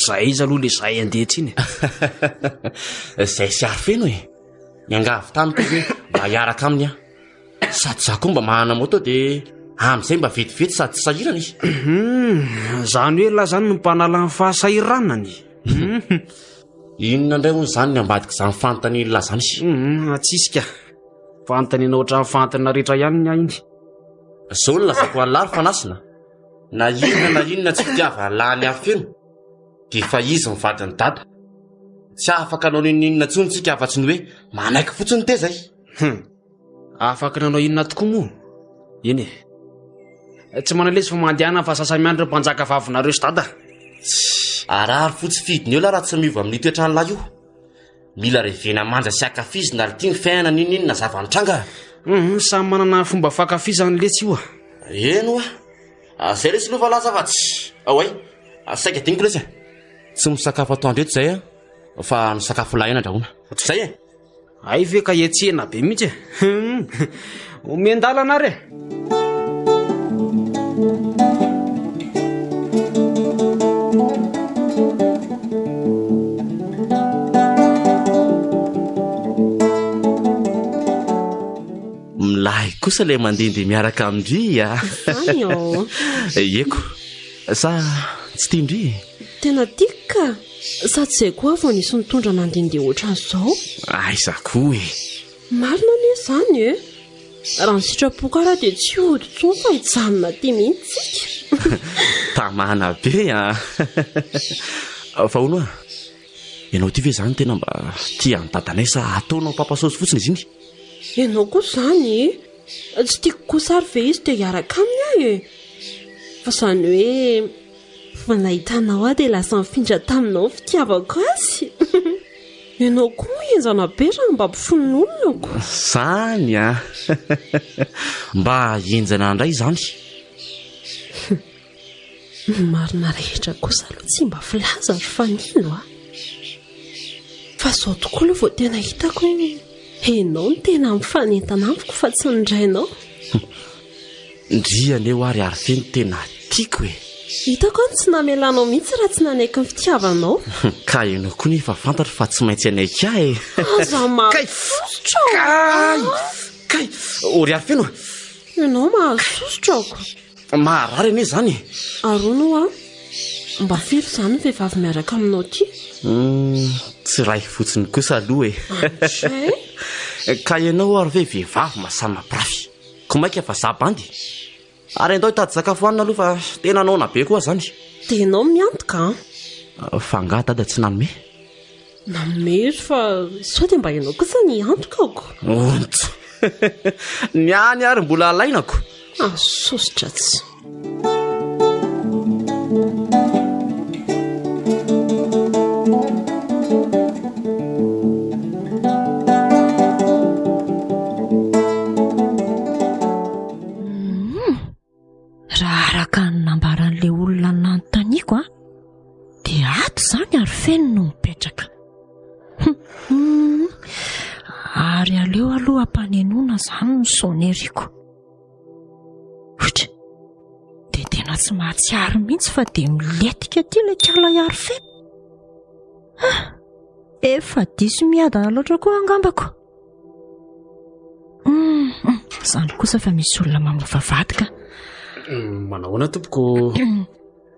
zay izy aloha le zay andeha tsiny zay sy ary feno niangavy tamiko hoe mba hiaraka aminy sady za koa mba mahana moto dia amin'izay mba vetivety sady tsy sahirana izy zany hoe la zany no mpanala ny fahasahiranany inona indray hono zany ny ambadika izany fantany la zany izy atsisika fantany anao ohatrany fantanyna rehetra ihany ny iny zao ny lazako an'lary fanasina na inona tsy fitiava lany avy feno dia fa izy mivadiny dada tsy afaka anao ninona tsonytsika afa-tsy ny hoe manaiky fotsiny te zay afaka nanao inona tokoa moa eny tsy manalesy fa mandehana fa sasamiandro reo mpanjaka vavinareo sy dada arary fotsy fidiny eo la raha tsy miova amin'ny toetrany lahy io mila revena manja sy akafizina ary tia ny fiainana ninona zavanitranga samy manana fomba fakafizany letsy io eno zay resy lova laza vatsy ay saika diniko lesy tsy misakafo atoandro eto zay fa ny sakafo lahy ena andrahona zay ay ve ka etsena be mihitsy omendalana re milahy kosa lay mandehandeha miaraka amindry eko sa tsy tiandry tena tiaka sady zay koa vo nisy nitondra nandehandeha ohatran'izao aiza koa marina ane zany raha ny sitrapoka raha dia tsy hoditsony fa hijanona ty mihitsika tamana be fa hono ianao ty ve zany tena mba tia ny dadanay sa ataonao pampasosy fotsiny izy iny ianao koa zany tsy tiako koa sary ve izy dia hiaraka aminy ahy fa zany hoe fa nahitanao aho dia lasa mifindra taminao fitiavako azy ianao koa moenjana be raha mba mpifon'olonako zany mba enjana indray zany marina rehetra kosa aloha tsy mba filaza ry fanilo fa zao tokoa aloha vao tena hitako hoe enao ny tena mifanentana amiko fa tsy nindrainao ndrianeo ary ary feno tena tiako hitako any tsy namelanao mihitsy raha tsy nanaiky ny fitiavanao ka ianao koa nefa fantatra fa tsy maintsy anaiky aza mahasosotra kay ory ary feno ianao mahasosotrako maharary ane zany arono mba firy zany ny vehivavy miaraka aminao ty tsy ray fotsiny kosa aloha ka ianao ary ve vehivavy masana brafy ko maika fa zabandy ary andao hitady sakafo anina aloha fa tena anao nabe koa zany dia ianao miantoka fa nga dada tsy nanome namery fa sao dia mba ianao kosa ny antokako ontso ny any ary mbola alainako sositra tsy raha araka ny nambaran'ilay olona nanontaniako dia izany no soneriako. Ohatra dia tena tsy mahatsiaro mihitsy fa dia miletika ty ilay kala hiaro feno. Efa diso miadana loatra koa angambako. Izany kosa fa misy olona mamofa vadika. Manahoana tompoko?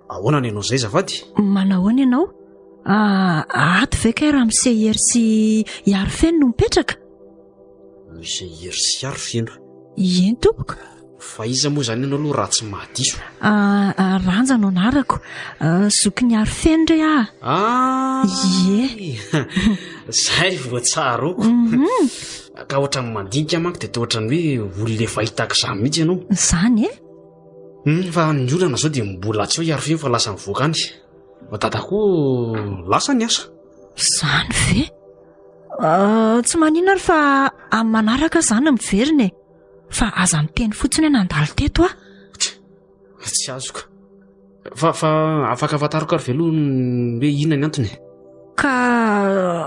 Ahoana ny ianao izay zafady? Manahoana ianao? Ato ve kay raha mise hery sy hiaro feno no mipetraka? Mise hery sy hiaro feno? Eny tompoko. Fa iza moa izany ianao aloha raha tsy mahadiso? Ranja no anarako. Zoky ny aro feno ndray Ie. Izay voatsaroko. Ka ohatran'ny mandinika manko dia toa ohatran'ny hoe olona efa hitako izany mihitsy ianao. Izany Fa ny olana izao dia mbola tsy hoe hiaro feno fa lasa mivoaka any. Dada koa lasa ny asa. Izany ve? Tsy maninona ary fa amin'ny manaraka izany miverina e. Fa aza miteny fotsiny hoe nandalo teto aho. Tsy azoko. Fa afaka afantarako ary ve aloha hoe inona ny antony? Ka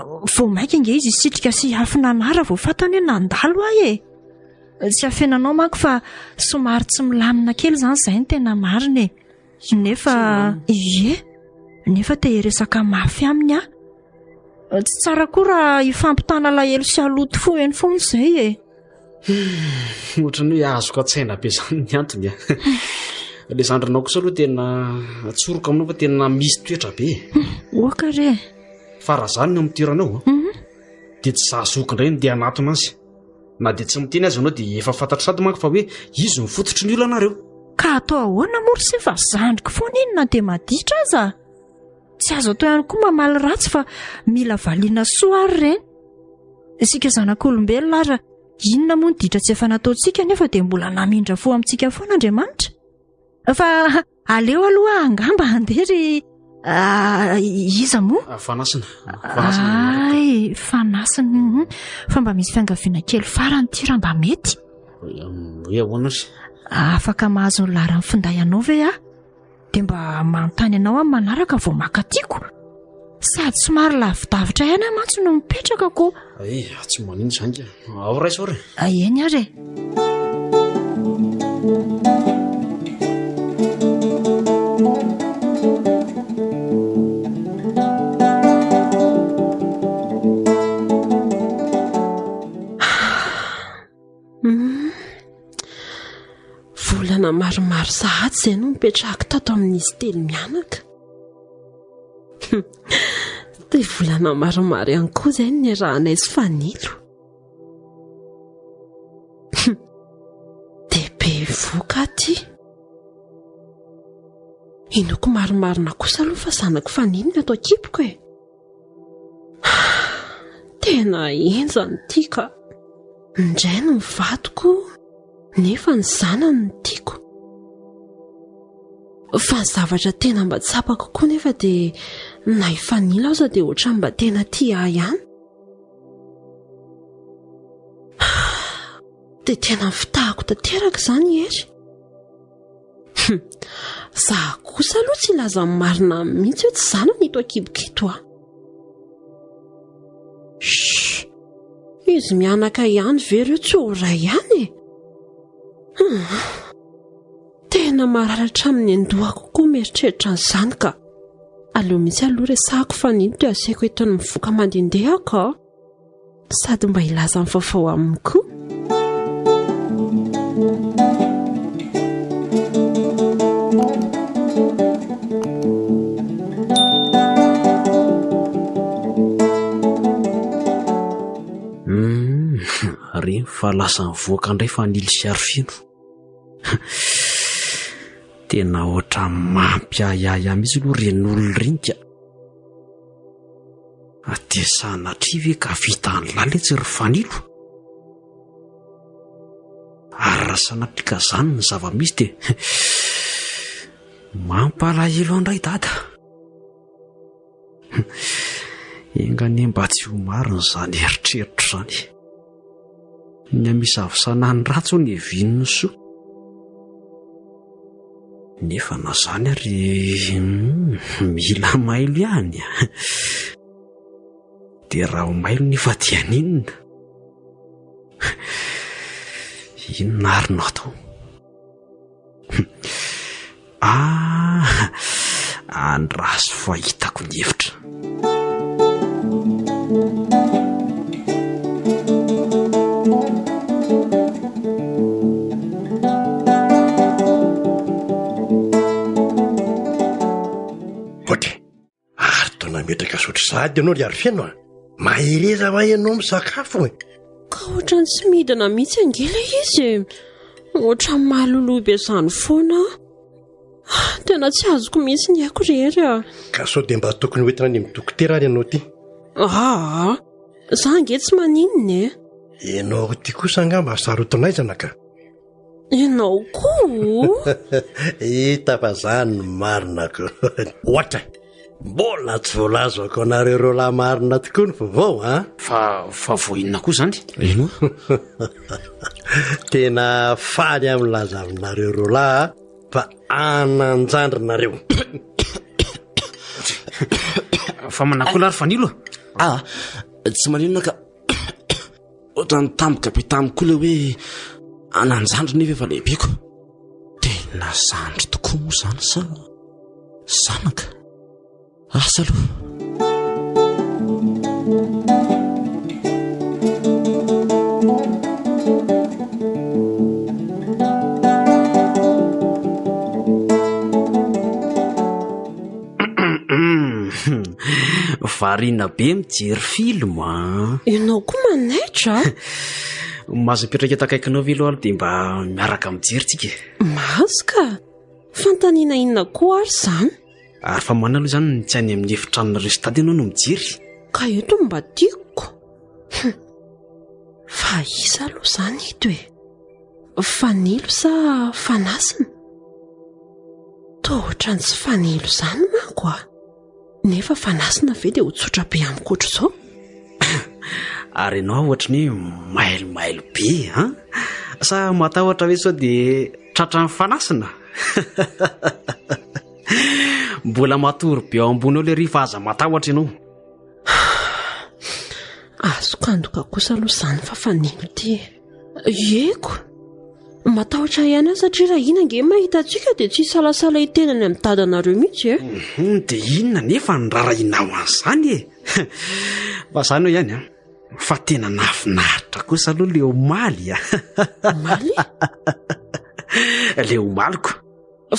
vao maika nge izy sitrika sy hafinanara vao fantany hoe nandalo aho e. Tsy afenanao manko fa somary tsy milamina kely izany izay ny tena marina e. Nefa te hiresaka mafy aminy aho. Tsy tsara koa raha hifampitana lahelo sy haloto fo eny foana izay e. Ohatran'ny hoe azoko an-tsaina be izany ny antony. Ilay zandrinao kosa aloha tena atsoroka aminao fa tena misy toetra be. Oka re. Fa raha izany no amin'ny toeranao dia tsy zahazoko indray no dia anatona azy. Na dia tsy miteny azy ianao dia efa fantatra sady manko fa hoe izy ny fototry ny olonareo. Ka atao ahoana mory sy fa zandriko foana inona dia maditra aza. Tsy azo atao ihany koa mamaly ratsy fa mila valiana soa ary ireny. Isika zanak'olombelona ary inona moa ny ditra tsy efa nataontsika nefa dia mbola namindra fo amintsika foana Andriamanitra. Fa aleo aloha angamba handery iza moa? Fanasina. Fanasina. Fa mba misy fiangaviana kely farany ty raha mba mety. Hoe ahoana ry? Afaka mahazo ny laran'ny finday anao ve aho? Dia mba manontany anao amin'ny manaraka vao makatiako. Sady somary lavidavitra ihany mantsy no mipetraka ko. Tsy manino izany. Ao ray sao ry. Eny ary. Volana maromaro sahatsy izay no mipetrahako tato amin'izy telo mianaka. Dia volana maromaro ihany koa izay ny arahanay sy fanilo. Dia be voka aty. Inoko maromarona kosa aloha fa zanako fanino ny ato akipoko e. Tena enjany ity ka. Indray no mivadiko nefa ny zanany no tiako. Fa ny zavatra tena mba tsapako koa nefa dia na hifanila aza dia ohatra mba tena tia ahy ihany. Dia tena fitahako tanteraka izany ery. Zaho kosa aloha tsy laza marina mihitsy hoe tsy zanany ito akibokito aho. Izy mianaka ihany ve ireo tsy ho ray ihany e. Tena mararatra amin'ny andohako koa mieritreritra an'izany ka aleo mihitsy aloha resahako fanino dia asaiko eto ny mivoaka mandendehako sady mba hilaza ny vaovao aminy koa. Reny fa lasa mivoaka indray fa nily sy arofino. Tena oatra mampiayaya mihitsy aloha ren'olona renika. Atesana trivy ka vita ny lala tsy ry fanilo. Arasana trika zany ny zava-misy dia mampalahelo andray dada. Engany mba tsy ho marina izany eritreritro izany. Ny amisavosana ny ratso ny hevin'ny soa. Nefa na zany ary mila mailo ihany. Dia raha ho mailo nefa dia ninona. Inona ary no atao? Andraso fahitako ny hevitra. Metraka sotro sady ianao ry ary fiaino a mahereza va ianao misakafo e ka ohatrany tsy midina mihitsy angela izy ohatran'ny mahaloloha be izany foana tena tsy azoko mihitsy ny haiko rehery a ka sao dia mba tokony hoentina any amin'ny dokotera ary ianao ty za nge tsy maninona ianao ty kosa angamba sarotonaizana ka ianao koa hita fa zany no marinako ohatra mbola tsy voalazako anareo roalahy marina tokoa ny vaovao fa voinona koa zany ino tena faly amin'ny laza aminareo roalahy fa ananjandrinareo fa manakola ary fanilo tsy maninona ka ohatrany tampoka be tamikoa le hoe ananjandrina iva efa lehibeko tena zandry tokoa moa zany sa zanaka asa aloha variana be mijery film ianao koa manaitra mazo mipetraka etakaikinao ve aloha dia mba miaraka mijery tsika mazika fantaniana inona koa ary zany ary fa manao aloha zany tsy any amin'ny efitranonareo stady ianao no mijery ka eto mba tiako fa iza aloha zany ito fanilo sa fanasina tohotrany tsy fanilo zany manko nefa fanasina ve dia ho tsotra be amin'nykotro zao ary ianao ohatrany mailomailo be sa matahotra hoe sao dia tratra ny fanasina mbola matory be ao ambony ao le rifa aza matahotra ianao azoko andoka kosa aloha zany fa fanilo ty eko matahotra ihany aho satria raha ina nge mahita antsika dia tsy salasala itenany amin'ny dadanareo mihitsy dia inona nefa ny rarahinao an'izany fa zany ho ihany fa tena nafinaritra kosa aloha le omaly maly le omaliko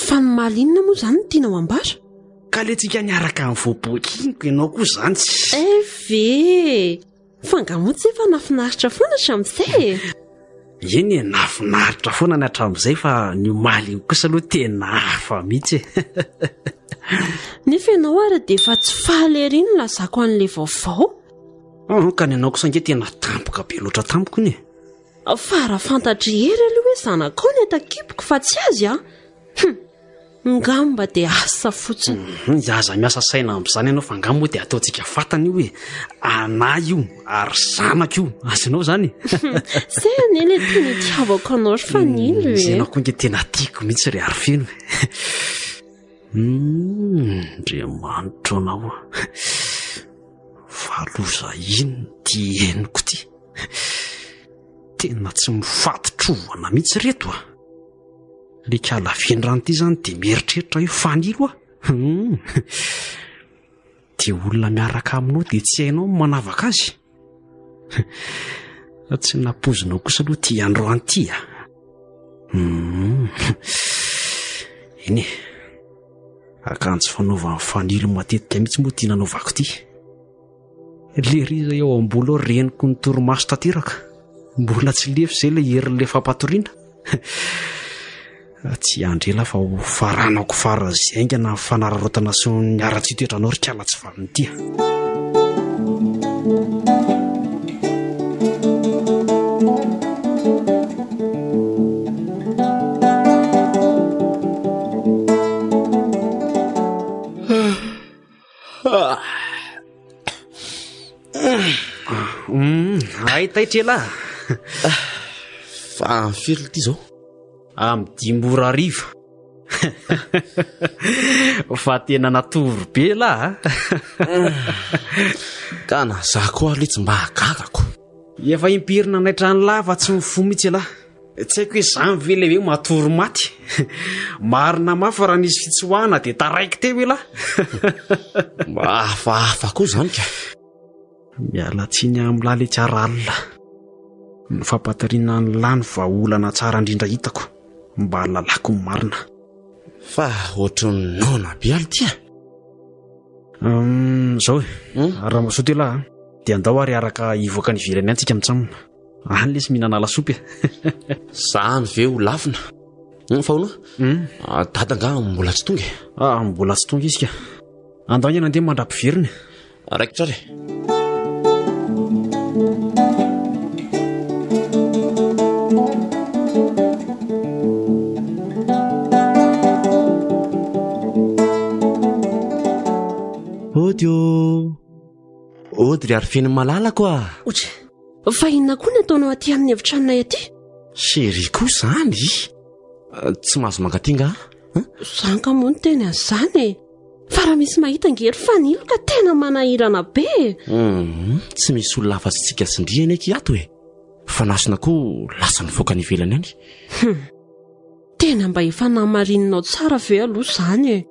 fa ny maly inona moa zany no tiana ho ambara ka le tsika niaraka amin'ny voabokiniko ianao koa zany ve fangamotsy efa nafinaritra foana hatramin'izay eny nafinaritra foana ny hatramin'izay fa ny omaly kosa aloha tena hafa mihitsy nefa ianao ary dia efa tsy fahaly ny lazako an'ilay vaovao ka ny anao kosa nge tena tampoka be loatra tampoko iny fa raha fantatry hery aloha hoe zanakao ny atakipoko fa tsy azy ngamba dia asa fotsiny aza miasa saina amin'izany ianao fa ngamba moa dia ataontsika fantany io hoe anay io ary zanako io azanao zany zay ane le teny tiavako anao ry fanilo zay anao koa nge tena tiako mihitsy ry ary feno ndre manitro anao faloza ino ty henoko ty tena tsy mifatotrovana mihitsy reto le kalavendrano ity zany dia mieritreritra io fanilo dia olona miaraka aminao dia tsy hainao manavaka azy tsy napozinao kosa aloha ty androany ty eny akanjo fanaovany fanilo matetika mihitsy moa tia nanaovako ty leriza eo ambola ao reniko ny torimaso tanteraka mbola tsy lefy izay le herin'le fampatoriana tsy andrela fa ho faranako fara zaingana ny fanararotana sy ny ara-tsy-toetranao ry kala tsy valiny tia ahitaitra fa firy ty zao amin'ny 10 ora ariva fa tena natory be ka na za koa le tsy mba hagagako efa impirina naitra ny lava tsy mifo mihitsy tsy haiko hoe zany ve le hoe matory maty marina mafy raha nisy fitsoahana dia taraiky teo ela hafahafa koa zany ka mialatsiny amin'nylala etsara alina ny fampatoriana ny lany vaolana tsara indrindra hitako mba lalako ny marina fa ohatry ny nona be aly tia zao raha masoto ela dia andao ary araka ivoaka ny ivelany antsika mitsamona any lesy mihinana lasopy zany ve ho lafina faona dadanga mbola tsy tonga mbola tsy tonga izy ka andao ny nandeha mandrapiveriny raikitra re ody ry ary feny malala koa otra fa inona koa ny ataonao aty amin'ny evitranonay aty sery koa zany tsy mahazo mangatinga zanka moa ny teny azany fa raha misy mahita ngery fanilo ka tena manahirana be tsy misy olona afa-tsy tsika sindriana eky ato fa nasina koa lasa nivoaka ny ivelany any tena mba efa namarinanao tsara ve aloha zany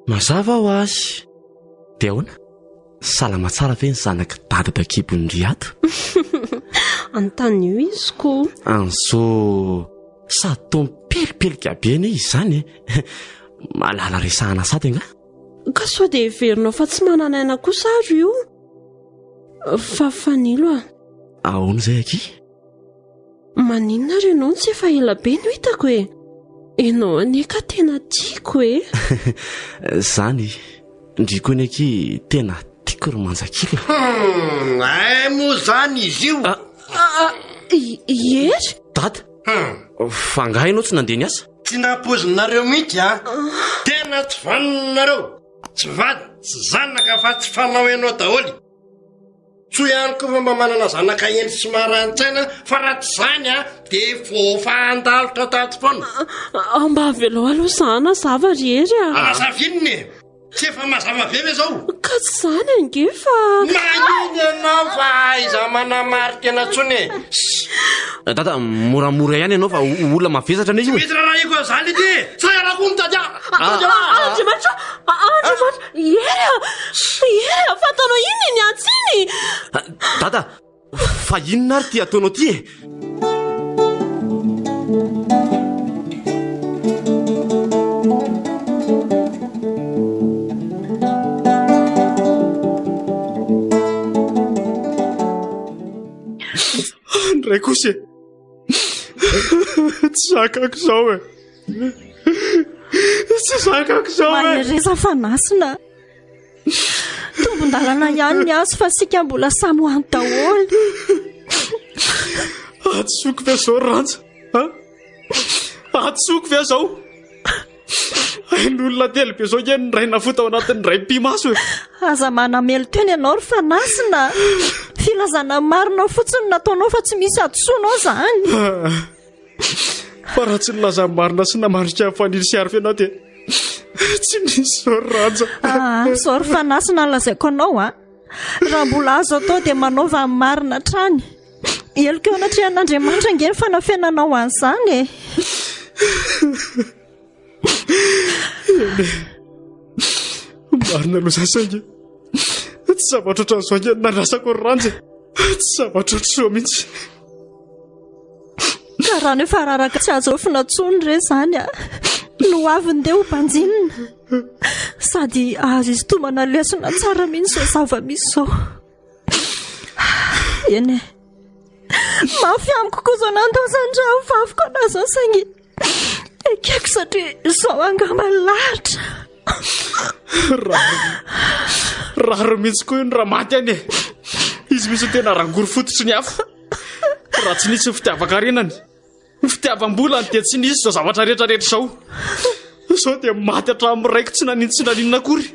mazava ho azy dia ahoana salama tsara ve ny zanaka dadadakibon'ndry ato antany io izy ko anso sady tompelipelika be ne izy zany malala resahana sady nga ka sao dia heverinao fa tsy mananaina kosa ary io fa fanilo ahoana zay aky maninona ary ianao ny tsy efa ela be no hitako ianao ane ka tena tiako zany ndriko ny aky tena tiako ry manjakila ay moa zany izy io ery dada fangahy ianao tsy nandeha ny asa tsy napozinareo mihitsy tena tsy vaninareo tsy vady tsy zanaka fa tsy fanao ianao daholy tso ihany koa fa mba manana zanaka eny sy marantsaina fa raha tsy zany dia voafahandalotra tato foana mba velao aloha zana zava rery mazavinony tsy efa mazava veve zao ka tsy zany ange fa maniny ianao fa iza manamarika na tsony dada moramora ihany ianao fa olona mavesatra ane izy mety raha iko zany ity tsarako ny tadia andriamanitra ery fantanao iny ny atsiny dada fa inona ary ty ataonao ty ndray kosa tsy zakako zao tsy zakako zao mahereza fanasina tombon-dalana ihany ny azo fa sika mbola samy ho any daholy atsoko ve zao ranja atsoko ve zao ain'olona telobe zao ke ny ray nafota ao anatin'ny ray mpimaso aza manamelo teny ianao ry fanasina filazana marinao fotsiny nataonao fa tsy misy adsoanao zany fa raha tsy nilazany marina sy namarika fanily sy ary fenao dia tsy misy zao ranja zao ry fanasina lazaiko anao raha mbola azo atao dia manaova ny marina trany eloko eo anatrehan'Andriamanitra nge ny fanafenanao an'izany marina aloha zasange tsy zavatra ohatran'izao nge nandrasako ny ranja tsy zavatra ohatr'izao mihitsy ka raha no efa raraka tsy azo finantsony re zany no aviny dia ho mpanjinina sady azo izy tomana lesona tsara mihitsy izao zava-misy zao eny mafy amiko koa zao nandozandraha vaviko anazao saingy ekeko satria izao angamba lahatra raro mihitsy koa io ny raha maty any izy misy tena rangory fototry ny hafa raha tsy nisy fitiavaka renany fitiavam-bolany dia tsy nisy zao zavatra rehetrarehetra zao dia maty hatramin'ny raiko tsy naninina akory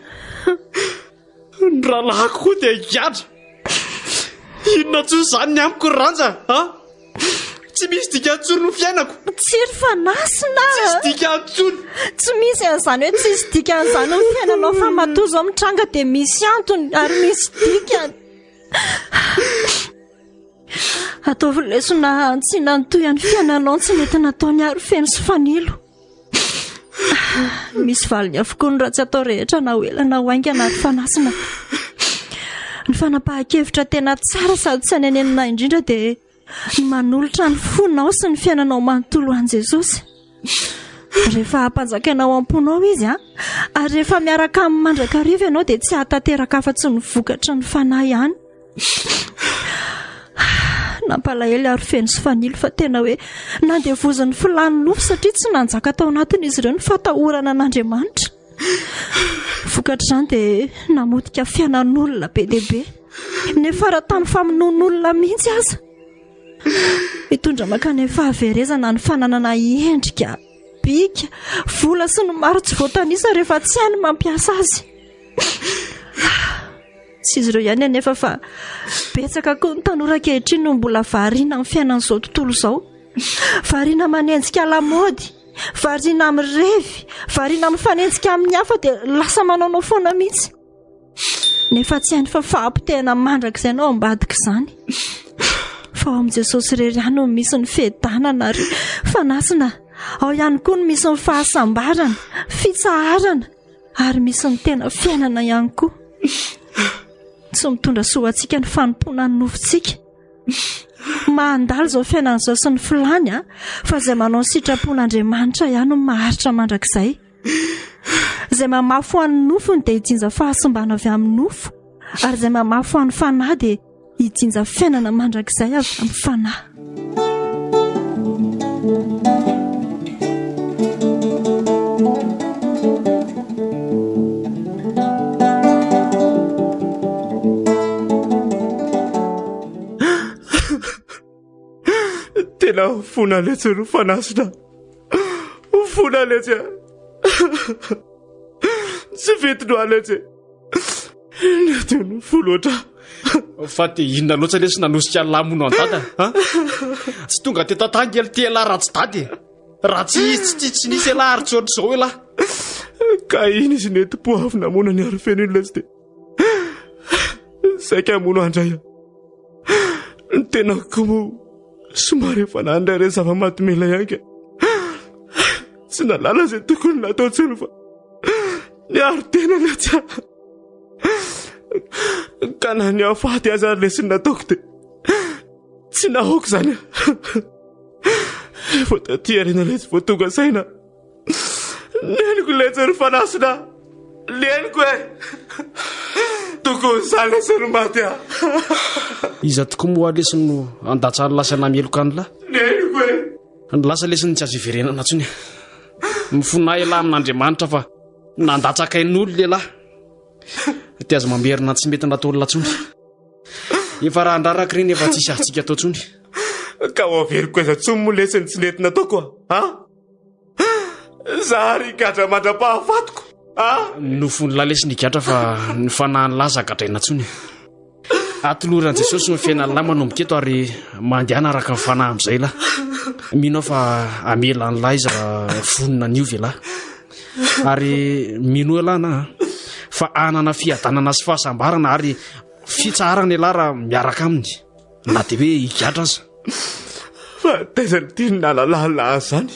ny raha lahako koa dia hiadra inona tsony zany ny amiko ny ranja tsy misy dika antsony no fiainako tsy ry fanasina tsisy dika antsony tsy misy an'izany hoe tsisy dika an'izany ny fiainanao fa matozo mitranga dia misy antony ary misy dika ataovy lesona tsy nanotoy any fiainanao tsy mety nataony ary feno sy fanilo. Misy valiny avokoa ny raha tsy atao rehetra na hoelana ho aingana ary fanasina. Ny fanapahan-kevitra tena tsara sady tsy anenenina indrindra dia ny manolotra ny fonao sy ny fiainanao manontolo an'i Jesosy. Rehefa hampanjakainao am-ponao izy ary rehefa miaraka amin'ny mandrakariva ianao dia tsy hahatanteraka afa-tsy ny vokatra ny fanahy ihany. Nampalahelo ary feno sy fanilo fa tena hoe nandevozin'ny filany nofo satria tsy nanjaka tao anatin'izy ireo ny fatahorana an'Andriamanitra. Vokatr'izany dia namotika fiainan'olona be dia be, nefa tany famonoan'olona mihitsy aza. Mitondra makany fahaverezana ny fananana endrika, bika, vola sy ny maro tsy voatanisa rehefa tsy hany mampiasa azy. Tsy izy ireo ihany anefa fa betsaka koa ny tanora ankehitriny no mbola variana amin'ny fiainan'izao tontolo izao. Variana manenjika lamaody, variana amin'ny revy, variana amin'ny fanenjika amin'ny hafa dia lasa manaonao foana mihitsy. Nefa tsy hainy fa fahampitehana mandrakizay ianao ambadika izany. Fa ao amin'i Jesosy irery ihany no misy ny fiadanana ary fanasina. Ao ihany koa no misy ny fahasambarana, fitsaharana ary misy ny tena fiainana ihany koa. Tsy mitondra soantsika ny fanompoana ny nofontsika. Mahandalo izao fiainan'izao sy ny filany fa izay manao ny sitrapon'Andriamanitra ihany no maharitra mandrakizay. Izay mamafy ho an'ny nofony dia hijinja fahasimbana avy amin'ny nofo, ary izay mamafy ho an'ny fanahy dia hijinja fiainana mandrakizay avy amin'ny fanahy. Tena fona letsy ro fanasina. Fona letsy. Tsy vetino aletsy. Nateno foloatra. Fa te inona loatra lesy nanosika lamono an-dada? Tsy tonga te tatangy ely te lahy ratsy dady. Ratsy tsy nisy elahy ary tsy ohatr'izao elahy. Ka iny izy nety-po avy namona ny arifeno iny lesy dia saika mono andray. Ny tena komo somary efa nandray re zava-matomela ihany. Tsy nalala izay tokony natao tsony fa ny ary tena letsy. Ka na ny afaty aza ary lesy nataoko dia tsy nahoako izany. Efa taty arena letsy vao tonga saina. Neniko letsy ry fanasina. Neniko tokony izany lesy ry maty. Iza tokoa moa lesy no andatsa ny lasa nameloka ny lahy? Neniko ny lasa lesy ny tsy azo iverenana ntsony. Mifona elahy amin'Andriamanitra fa nandatsaka ain'olona lehilahy. Ty azo mamerina tsy mety natao olona ntsony. Efa raha andraraka ireny efa tsisy atsika atao ntsony. Ka ho averiko eza tsomy mo lesy ny tsy nety nataoko zary gadra mandra-pahafatiko. Nofony lahy lesy nigatra fa ny fanahany lahy zagadraina ntsony. Atoloran'i Jesosy ny fiainan'ny lahy manomboka eto ary mandehana araka ny fanahy amin'izay lahy. Mino fa amela ny lahy izy raha vonona niovy lahy. Ary mino elahy na fa anana fiadanana sy fahasambarana ary fitsarana elahy raha miaraka aminy. Na dia hoe higatra aza. Fa taizany tiany nalalala zany.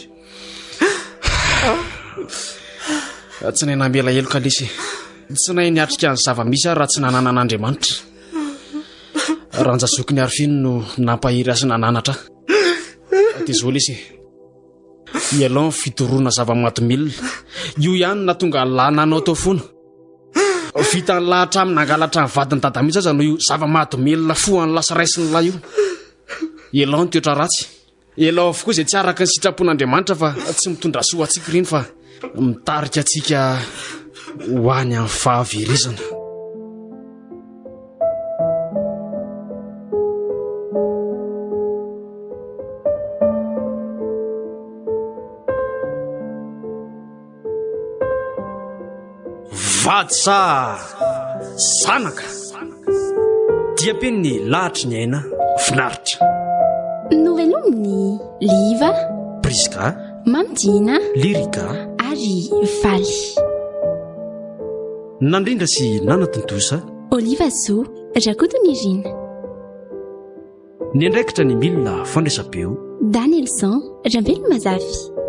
Tsy nay namela heloka lesy. Tsy nay niatrika ny zava-misy raha tsy nanana an'Andriamanitra. Ranjazoky ny arifino no nampahiry azy nananatra. Dia izao lesy. Ialao ny fitoroana zava-mahatomilina. Io ihany na tonga lahy nanao tao foana. Vita ny lahatra amin'ny nangalatra ny vadiny dada mihitsy aza no io zava-mahatomilina foan'ny lasa raisiny lahy io. Ialao ny toetra ratsy. Ialao avokoa izay tsy araka ny sitrapon'Andriamanitra fa tsy mitondra soa antsika ireny fa mitarika antsika ho any amin'ny fahaverezana. Vatsa sanaka dia penny lahatra ny aina finaritra. Novelominy Liva, Priska, Mamdina, Lirika ary Valy. Nandrindra sy nanatontosa Oliva Zo, Rakotonirina. ny andraikitra ny milina fandraisam-peo Danielson Rambelo Mazavy.